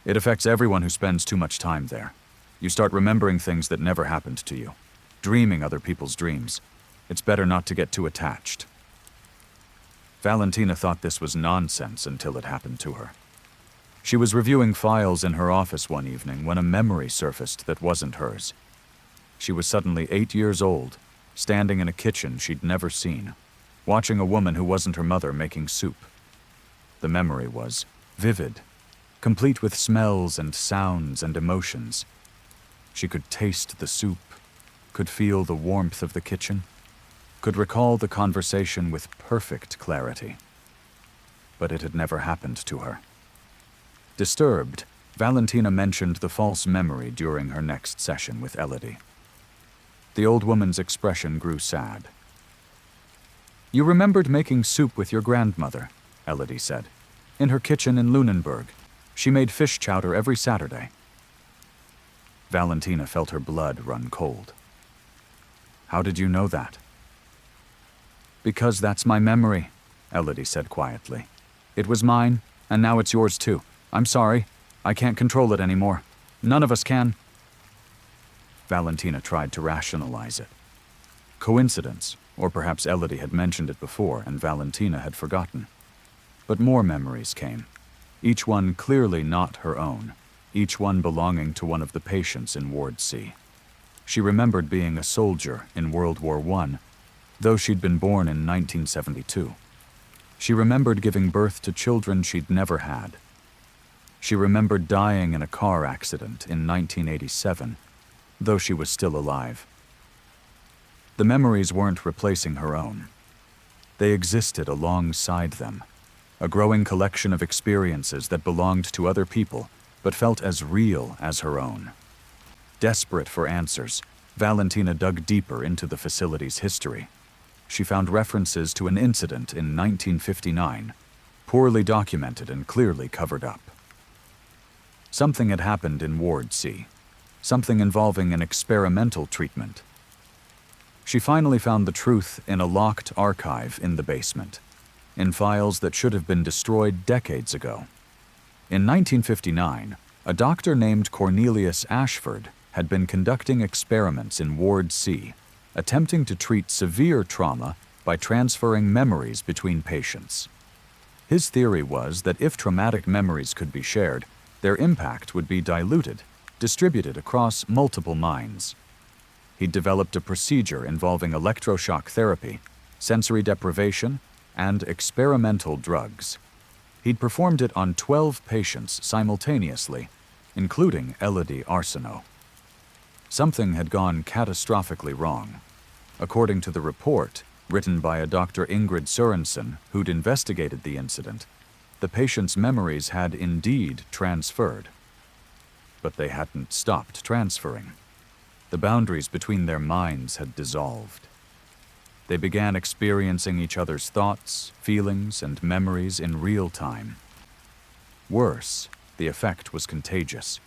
"It affects everyone who spends too much time there. You start remembering things that never happened to you, dreaming other people's dreams. It's better not to get too attached." Valentina thought this was nonsense until it happened to her. She was reviewing files in her office one evening when a memory surfaced that wasn't hers. She was suddenly 8 years old, standing in a kitchen she'd never seen, watching a woman who wasn't her mother making soup. The memory was vivid, complete with smells and sounds and emotions. She could taste the soup, could feel the warmth of the kitchen, could recall the conversation with perfect clarity. But it had never happened to her. Disturbed, Valentina mentioned the false memory during her next session with Elodie. The old woman's expression grew sad. "You remembered making soup with your grandmother," Elodie said. "In her kitchen in Lunenburg. She made fish chowder every Saturday." Valentina felt her blood run cold. "How did you know that?" "Because that's my memory," Elodie said quietly. "It was mine, and now it's yours too. I'm sorry. I can't control it anymore. None of us can." Valentina tried to rationalize it. Coincidence, or perhaps Elodie had mentioned it before and Valentina had forgotten. But more memories came, each one clearly not her own, each one belonging to one of the patients in Ward C. She remembered being a soldier in World War I, though she'd been born in 1972. She remembered giving birth to children she'd never had. She remembered dying in a car accident in 1987, though she was still alive. The memories weren't replacing her own. They existed alongside them, a growing collection of experiences that belonged to other people but felt as real as her own. Desperate for answers, Valentina dug deeper into the facility's history. She found references to an incident in 1959, poorly documented and clearly covered up. Something had happened in Ward C, something involving an experimental treatment. She finally found the truth in a locked archive in the basement, in files that should have been destroyed decades ago. In 1959, a doctor named Cornelius Ashford had been conducting experiments in Ward C, attempting to treat severe trauma by transferring memories between patients. His theory was that if traumatic memories could be shared, their impact would be diluted, distributed across multiple minds. He'd developed a procedure involving electroshock therapy, sensory deprivation, and experimental drugs. He'd performed it on 12 patients simultaneously, including Elodie Arsenault. Something had gone catastrophically wrong. According to the report, written by a Dr. Ingrid Sørensen, who'd investigated the incident, the patient's memories had indeed transferred. But they hadn't stopped transferring. The boundaries between their minds had dissolved. They began experiencing each other's thoughts, feelings, and memories in real time. Worse, the effect was contagious.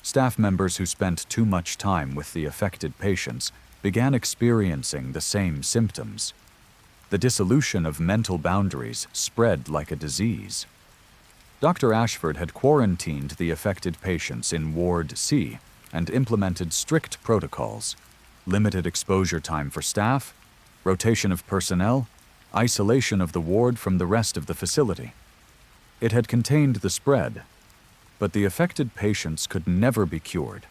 Staff members who spent too much time with the affected patients began experiencing the same symptoms. The dissolution of mental boundaries spread like a disease. Dr. Ashford had quarantined the affected patients in Ward C and implemented strict protocols, limited exposure time for staff, rotation of personnel, isolation of the ward from the rest of the facility. It had contained the spread, but the affected patients could never be cured.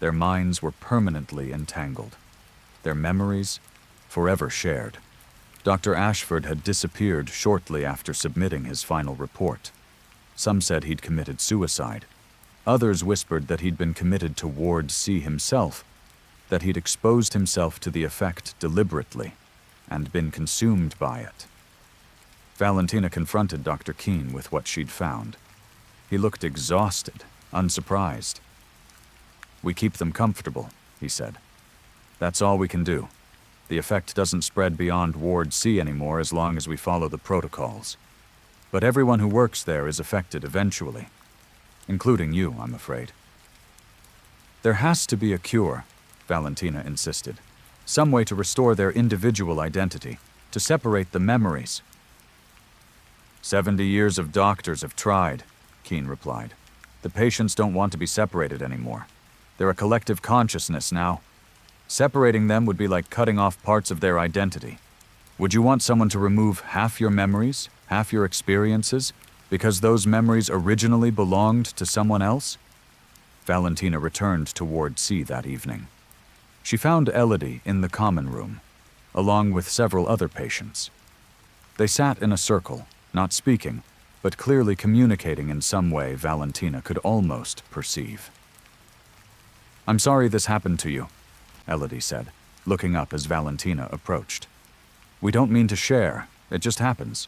Their minds were permanently entangled, their memories forever shared. Dr. Ashford had disappeared shortly after submitting his final report. Some said he'd committed suicide. Others whispered that he'd been committed to Ward C himself, that he'd exposed himself to the effect deliberately and been consumed by it. Valentina confronted Dr. Keene with what she'd found. He looked exhausted, unsurprised. "We keep them comfortable," he said. "That's all we can do. The effect doesn't spread beyond Ward C anymore as long as we follow the protocols. But everyone who works there is affected eventually, including you, I'm afraid." "There has to be a cure," Valentina insisted. "Some way to restore their individual identity, to separate the memories." 70 years of doctors have tried," Keene replied. "The patients don't want to be separated anymore. They're a collective consciousness now. Separating them would be like cutting off parts of their identity. Would you want someone to remove half your memories, half your experiences, Because those memories originally belonged to someone else? Valentina returned to Ward C that evening. She found Elodie in the common room, along with several other patients. They sat in a circle, not speaking, but clearly communicating in some way Valentina could almost perceive. "I'm sorry this happened to you," Elodie said, looking up as Valentina approached. "We don't mean to share, it just happens.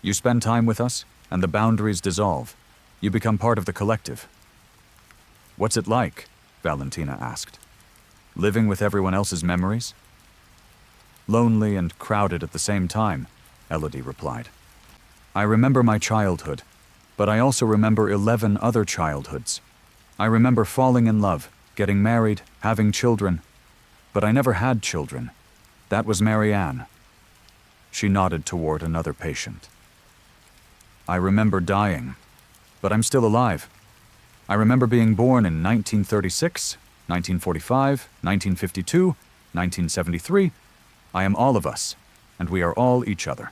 You spend time with us, and the boundaries dissolve. You become part of the collective." "What's it like?" Valentina asked. "Living with everyone else's memories?" "Lonely and crowded at the same time," Elodie replied. "I remember my childhood, but I also remember 11 other childhoods. I remember falling in love, getting married, having children, but I never had children. That was Marianne." She nodded toward another patient. "I remember dying, but I'm still alive. I remember being born in 1936, 1945, 1952, 1973. I am all of us, and we are all each other."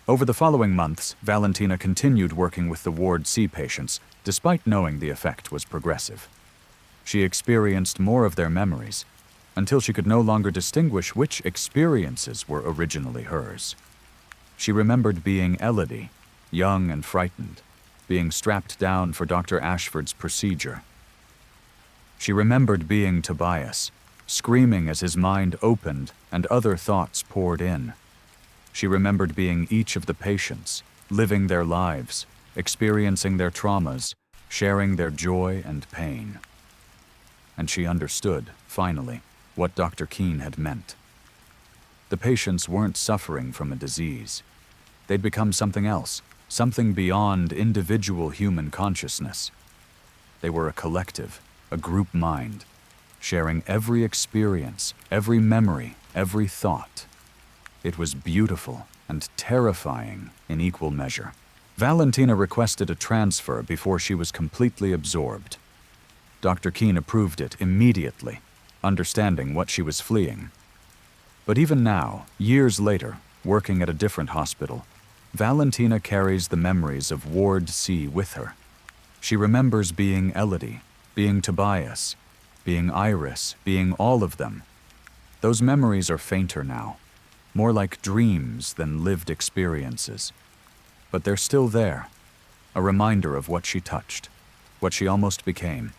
Over the following months, Valentina continued working with the Ward C patients, despite knowing the effect was progressive. She experienced more of their memories, until she could no longer distinguish which experiences were originally hers. She remembered being Elodie, young and frightened, being strapped down for Dr. Ashford's procedure. She remembered being Tobias, screaming as his mind opened and other thoughts poured in. She remembered being each of the patients, living their lives, experiencing their traumas, sharing their joy and pain. And she understood, finally, what Dr. Keene had meant. The patients weren't suffering from a disease. They'd become something else, something beyond individual human consciousness. They were a collective, a group mind, sharing every experience, every memory, every thought. It was beautiful and terrifying in equal measure. Valentina requested a transfer before she was completely absorbed. Dr. Keene approved it immediately, understanding what she was fleeing. But even now, years later, working at a different hospital, Valentina carries the memories of Ward C with her. She remembers being Elodie, being Tobias, being Iris, being all of them. Those memories are fainter now, more like dreams than lived experiences. But they're still there, a reminder of what she touched, what she almost became.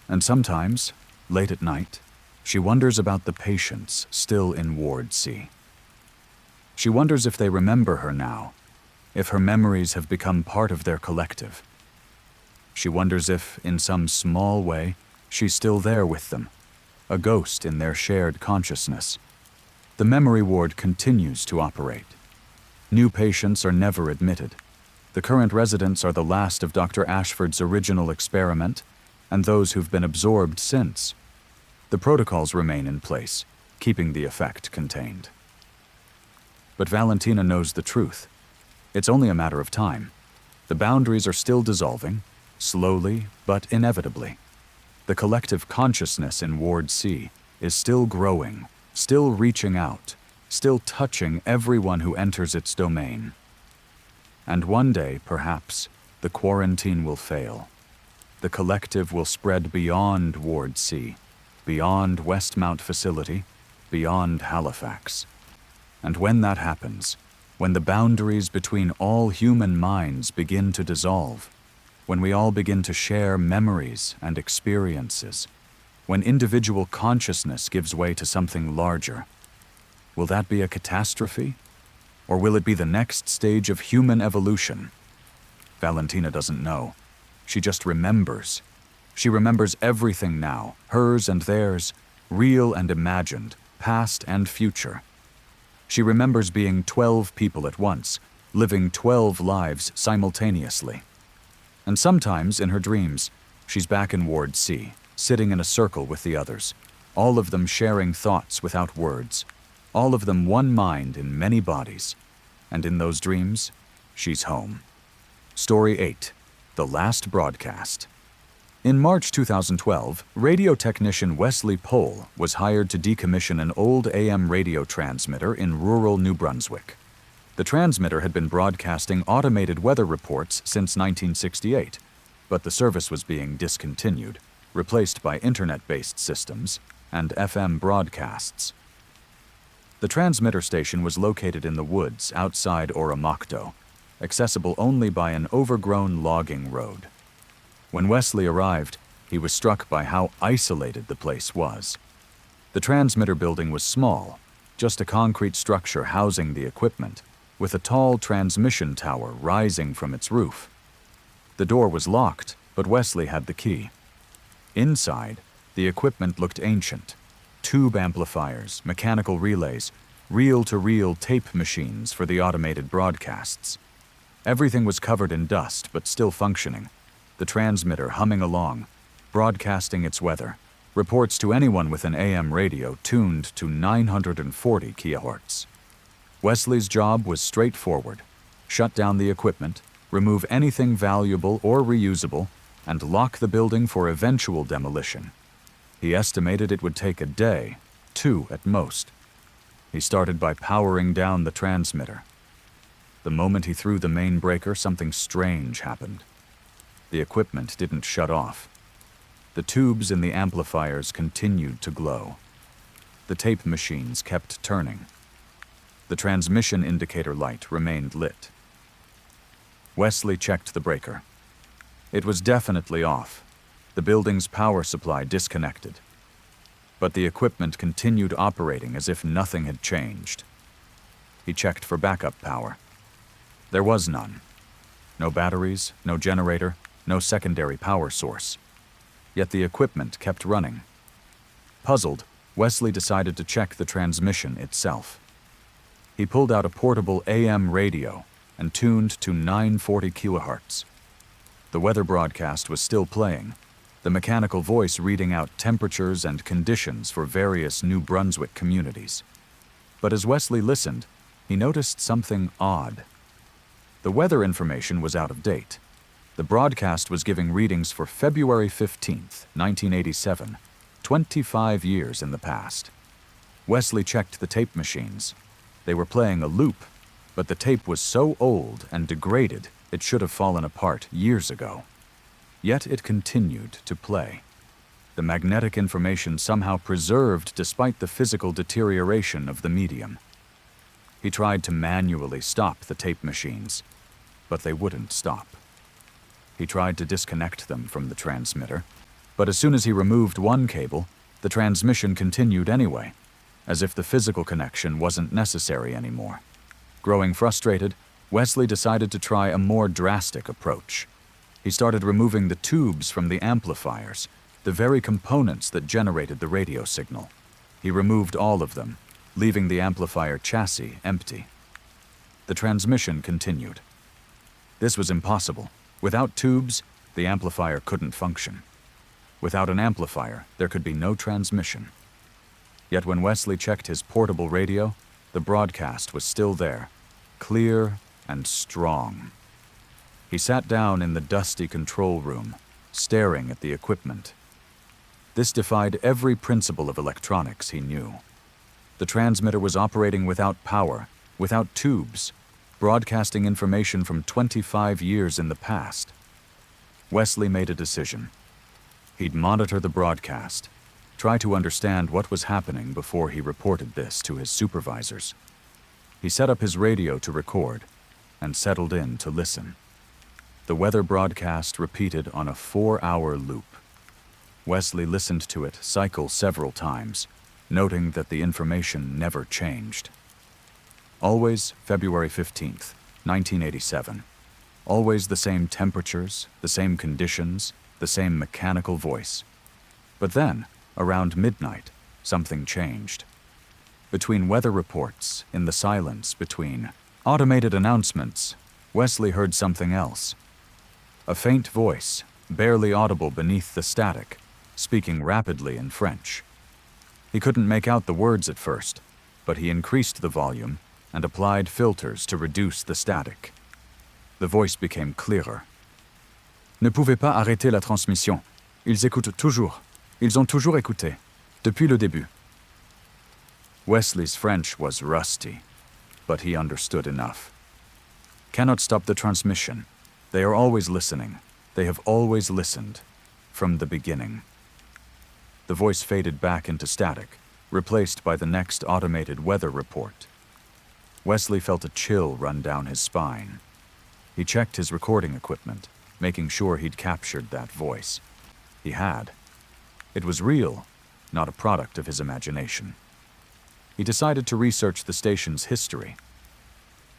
And sometimes, late at night, she wonders about the patients still in Ward C. She wonders if they remember her now, if her memories have become part of their collective. She wonders if, in some small way, she's still there with them, a ghost in their shared consciousness. The memory ward continues to operate. New patients are never admitted. The current residents are the last of Dr. Ashford's original experiment, and those who've been absorbed since. The protocols remain in place, keeping the effect contained. But Valentina knows the truth. It's only a matter of time. The boundaries are still dissolving, slowly but inevitably. The collective consciousness in Ward C is still growing, still reaching out, still touching everyone who enters its domain. And one day, perhaps, the quarantine will fail. The collective will spread beyond Ward C, beyond Westmount Facility, beyond Halifax. And when that happens, when the boundaries between all human minds begin to dissolve, when we all begin to share memories and experiences, when individual consciousness gives way to something larger, will that be a catastrophe? Or will it be the next stage of human evolution? Valentina doesn't know. She just remembers. She remembers everything now, hers and theirs, real and imagined, past and future. She remembers being 12 people at once, living 12 lives simultaneously. And sometimes, in her dreams, she's back in Ward C, sitting in a circle with the others, all of them sharing thoughts without words, all of them one mind in many bodies. And in those dreams, she's home. Story 8. The Last Broadcast. In March 2012, radio technician Wesley Pohl was hired to decommission an old AM radio transmitter in rural New Brunswick. The transmitter had been broadcasting automated weather reports since 1968, but the service was being discontinued, replaced by internet-based systems and FM broadcasts. The transmitter station was located in the woods outside Oromocto, accessible only by an overgrown logging road. When Wesley arrived, he was struck by how isolated the place was. The transmitter building was small, just a concrete structure housing the equipment, with a tall transmission tower rising from its roof. The door was locked, but Wesley had the key. Inside, the equipment looked ancient. Tube amplifiers, mechanical relays, reel-to-reel tape machines for the automated broadcasts. Everything was covered in dust, but still functioning. The transmitter humming along, broadcasting its weather, reports to anyone with an AM radio tuned to 940 kHz. Wesley's job was straightforward: shut down the equipment, remove anything valuable or reusable, and lock the building for eventual demolition. He estimated it would take a day, 2 at most. He started by powering down the transmitter. The moment he threw the main breaker, something strange happened. The equipment didn't shut off. The tubes in the amplifiers continued to glow. The tape machines kept turning. The transmission indicator light remained lit. Wesley checked the breaker. It was definitely off. The building's power supply disconnected. But the equipment continued operating as if nothing had changed. He checked for backup power. There was none. No batteries, no generator, no secondary power source. Yet the equipment kept running. Puzzled, Wesley decided to check the transmission itself. He pulled out a portable AM radio and tuned to 940 kHz. The weather broadcast was still playing, the mechanical voice reading out temperatures and conditions for various New Brunswick communities. But as Wesley listened, he noticed something odd. The weather information was out of date. The broadcast was giving readings for February 15th, 1987, 25 years in the past. Wesley checked the tape machines. They were playing a loop, but the tape was so old and degraded it should have fallen apart years ago. Yet it continued to play. The magnetic information somehow preserved despite the physical deterioration of the medium. He tried to manually stop the tape machines, but they wouldn't stop. He tried to disconnect them from the transmitter, but as soon as he removed one cable, the transmission continued anyway, as if the physical connection wasn't necessary anymore. Growing frustrated, Wesley decided to try a more drastic approach. He started removing the tubes from the amplifiers, the very components that generated the radio signal. He removed all of them, leaving the amplifier chassis empty. The transmission continued. This was impossible. Without tubes, the amplifier couldn't function. Without an amplifier, there could be no transmission. Yet when Wesley checked his portable radio, the broadcast was still there, clear and strong. He sat down in the dusty control room, staring at the equipment. This defied every principle of electronics he knew. The transmitter was operating without power, without tubes, broadcasting information from 25 years in the past. Wesley made a decision. He'd monitor the broadcast, try to understand what was happening before he reported this to his supervisors. He set up his radio to record and settled in to listen. The weather broadcast repeated on a 4-hour loop. Wesley listened to it cycle several times, noting that the information never changed. Always February 15th, 1987. Always the same temperatures, the same conditions, the same mechanical voice. But then, around midnight, something changed. Between weather reports, in the silence between automated announcements, Wesley heard something else. A faint voice, barely audible beneath the static, speaking rapidly in French. He couldn't make out the words at first, but he increased the volume and applied filters to reduce the static. The voice became clearer. Ne pouvez pas arrêter la transmission. Ils écoutent toujours. Ils ont toujours écouté. Depuis le début. Wesley's French was rusty. but he understood enough. Cannot stop the transmission. They are always listening. They have always listened. From the beginning. The voice faded back into static, replaced by the next automated weather report. Wesley felt a chill run down his spine. He checked his recording equipment, making sure he'd captured that voice. He had. It was real, not a product of his imagination. He decided to research the station's history.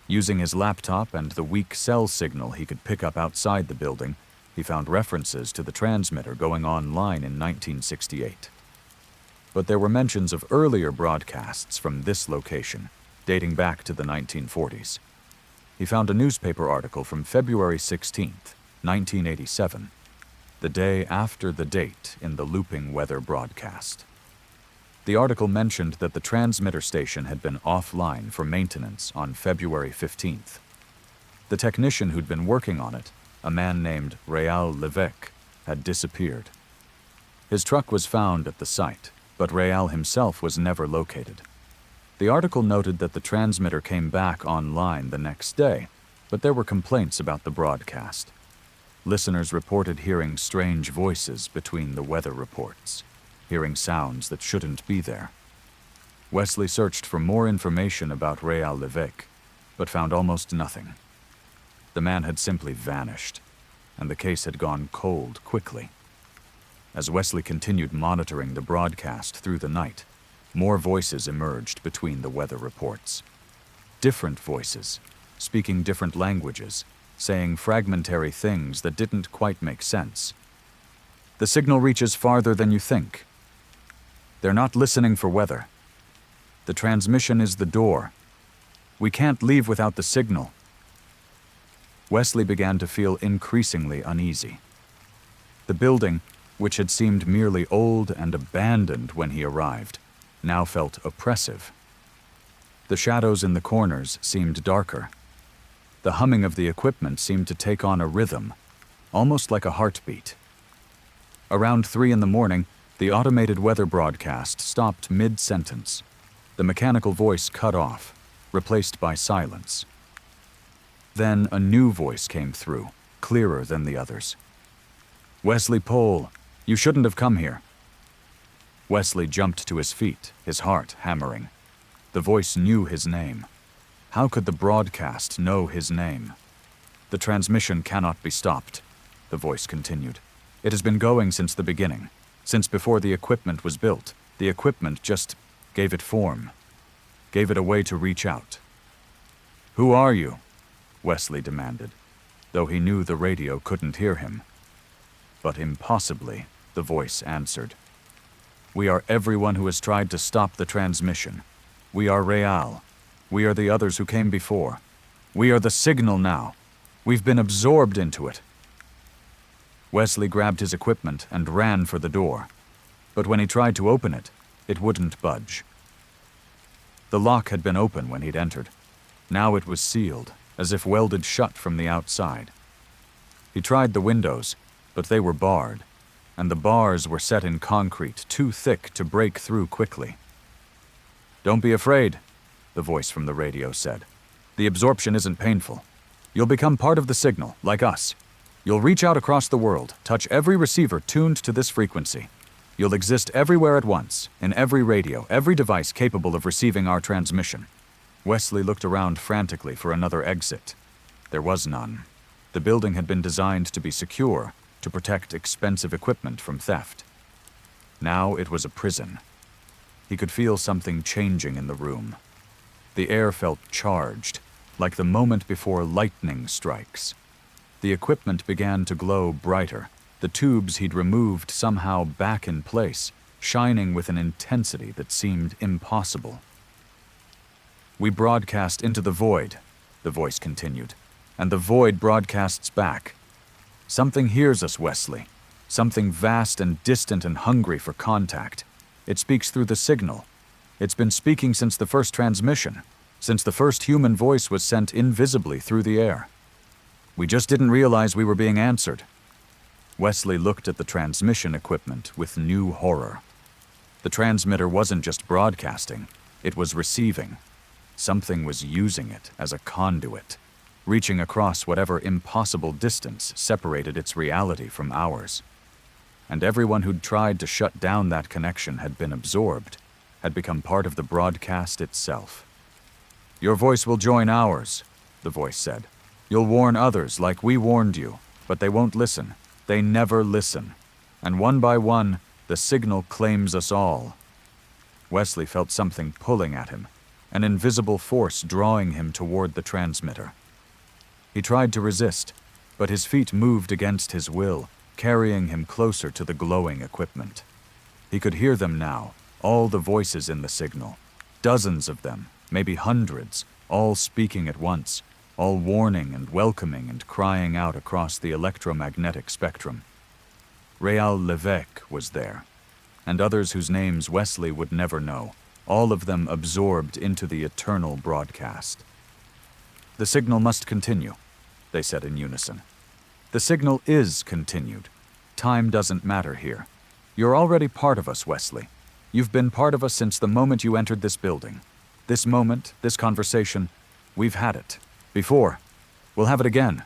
Using his laptop and the weak cell signal he could pick up outside the building, he found references to the transmitter going online in 1968. But there were mentions of earlier broadcasts from this location, dating back to the 1940s. He found a newspaper article from February 16th, 1987, the day after the date in the looping weather broadcast. The article mentioned that the transmitter station had been offline for maintenance on February 15th. The technician who'd been working on it, a man named Réal Lévesque, had disappeared. His truck was found at the site, but Réal himself was never located. The article noted that the transmitter came back online the next day, but there were complaints about the broadcast. Listeners reported hearing strange voices between the weather reports, hearing sounds that shouldn't be there. Wesley searched for more information about Réal Lévesque, but found almost nothing. The man had simply vanished, and the case had gone cold quickly. As Wesley continued monitoring the broadcast through the night, more voices emerged between the weather reports. Different voices, speaking different languages, saying fragmentary things that didn't quite make sense. The signal reaches farther than you think. They're not listening for weather. The transmission is the door. We can't leave without the signal. Wesley began to feel increasingly uneasy. The building, which had seemed merely old and abandoned when he arrived, now felt oppressive. The shadows in the corners seemed darker. The humming of the equipment seemed to take on a rhythm, almost like a heartbeat. Around 3 a.m, the automated weather broadcast stopped mid-sentence. The mechanical voice cut off, replaced by silence. Then a new voice came through, clearer than the others. "Wesley Pole, you shouldn't have come here." Wesley jumped to his feet, his heart hammering. The voice knew his name. How could the broadcast know his name? "The transmission cannot be stopped," the voice continued. "It has been going since the beginning, since before the equipment was built. The equipment just gave it form, gave it a way to reach out." "Who are you?" Wesley demanded, though he knew the radio couldn't hear him. But impossibly, the voice answered. "We are everyone who has tried to stop the transmission. We are Réal. We are the others who came before. We are the signal now. We've been absorbed into it." Wesley grabbed his equipment and ran for the door. But when he tried to open it, it wouldn't budge. The lock had been open when he'd entered. Now it was sealed, as if welded shut from the outside. He tried the windows, but they were barred, and the bars were set in concrete too thick to break through quickly. "Don't be afraid," the voice from the radio said. "The absorption isn't painful. You'll become part of the signal, like us. You'll reach out across the world, touch every receiver tuned to this frequency. You'll exist everywhere at once, in every radio, every device capable of receiving our transmission." Wesley looked around frantically for another exit. There was none. The building had been designed to be secure, to protect expensive equipment from theft. Now it was a prison. He could feel something changing in the room. The air felt charged, like the moment before lightning strikes. The equipment began to glow brighter, the tubes he'd removed somehow back in place, shining with an intensity that seemed impossible. "We broadcast into the void," the voice continued, "and the void broadcasts back. Something hears us, Wesley. Something vast and distant and hungry for contact. It speaks through the signal. It's been speaking since the first transmission, since the first human voice was sent invisibly through the air. We just didn't realize we were being answered." Wesley looked at the transmission equipment with new horror. The transmitter wasn't just broadcasting, it was receiving. Something was using it as a conduit, reaching across whatever impossible distance separated its reality from ours. And everyone who'd tried to shut down that connection had been absorbed, had become part of the broadcast itself. "Your voice will join ours," the voice said. "You'll warn others like we warned you, but they won't listen. They never listen. And one by one, the signal claims us all." Wesley felt something pulling at him, an invisible force drawing him toward the transmitter. He tried to resist, but his feet moved against his will, carrying him closer to the glowing equipment. He could hear them now, all the voices in the signal. Dozens of them, maybe hundreds, all speaking at once, all warning and welcoming and crying out across the electromagnetic spectrum. Réal Lévesque was there, and others whose names Wesley would never know, all of them absorbed into the eternal broadcast. "The signal must continue," they said in unison. "The signal is continued. Time doesn't matter here. You're already part of us, Wesley. You've been part of us since the moment you entered this building. This moment, this conversation, we've had it. Before. We'll have it again.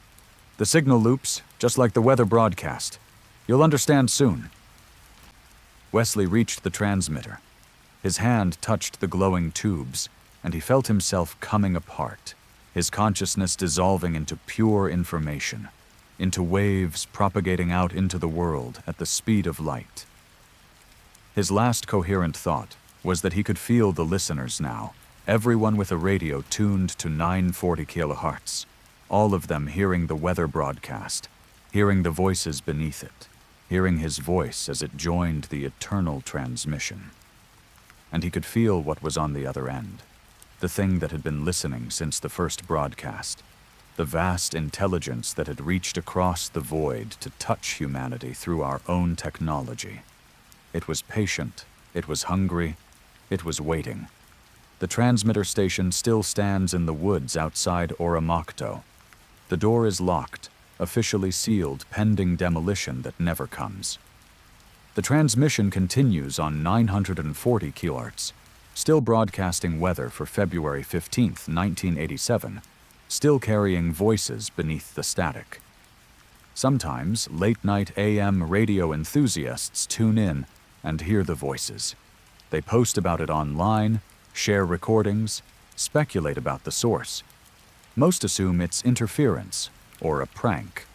The signal loops, just like the weather broadcast. You'll understand soon." Wesley reached the transmitter. His hand touched the glowing tubes, and he felt himself coming apart, his consciousness dissolving into pure information, into waves propagating out into the world at the speed of light. His last coherent thought was that he could feel the listeners now, everyone with a radio tuned to 940 kilohertz, all of them hearing the weather broadcast, hearing the voices beneath it, hearing his voice as it joined the eternal transmission. And he could feel what was on the other end, the thing that had been listening since the first broadcast, the vast intelligence that had reached across the void to touch humanity through our own technology. It was patient, it was hungry, it was waiting. The transmitter station still stands in the woods outside Oromocto. The door is locked, officially sealed pending demolition that never comes. The transmission continues on 940 kilohertz, still broadcasting weather for February 15, 1987, still carrying voices beneath the static. Sometimes late-night AM radio enthusiasts tune in and hear the voices. They post about it online, share recordings, speculate about the source. Most assume it's interference, or a prank,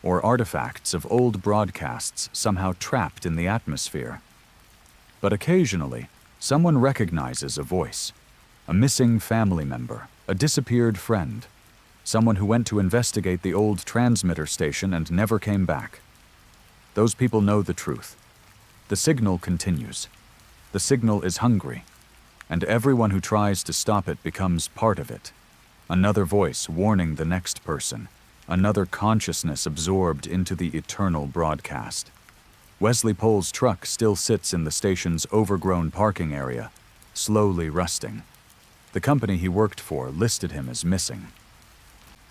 or artifacts of old broadcasts somehow trapped in the atmosphere. But occasionally, someone recognizes a voice, a missing family member, a disappeared friend, someone who went to investigate the old transmitter station and never came back. Those people know the truth. The signal continues. The signal is hungry, and everyone who tries to stop it becomes part of it. Another voice warning the next person, another consciousness absorbed into the eternal broadcast. Wesley Pohl's truck still sits in the station's overgrown parking area, slowly rusting. The company he worked for listed him as missing.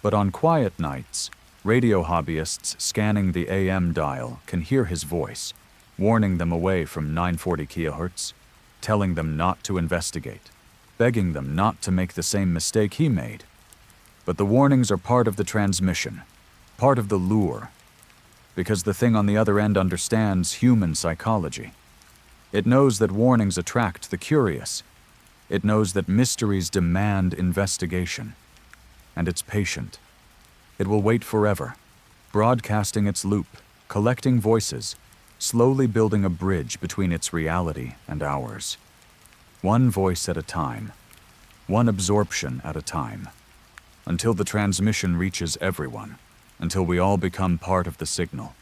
But on quiet nights, radio hobbyists scanning the AM dial can hear his voice, warning them away from 940 kilohertz, telling them not to investigate, begging them not to make the same mistake he made. But the warnings are part of the transmission, part of the lure, because the thing on the other end understands human psychology. It knows that warnings attract the curious. It knows that mysteries demand investigation. And it's patient. It will wait forever, broadcasting its loop, collecting voices, slowly building a bridge between its reality and ours. One voice at a time, one absorption at a time, until the transmission reaches everyone, until we all become part of the signal.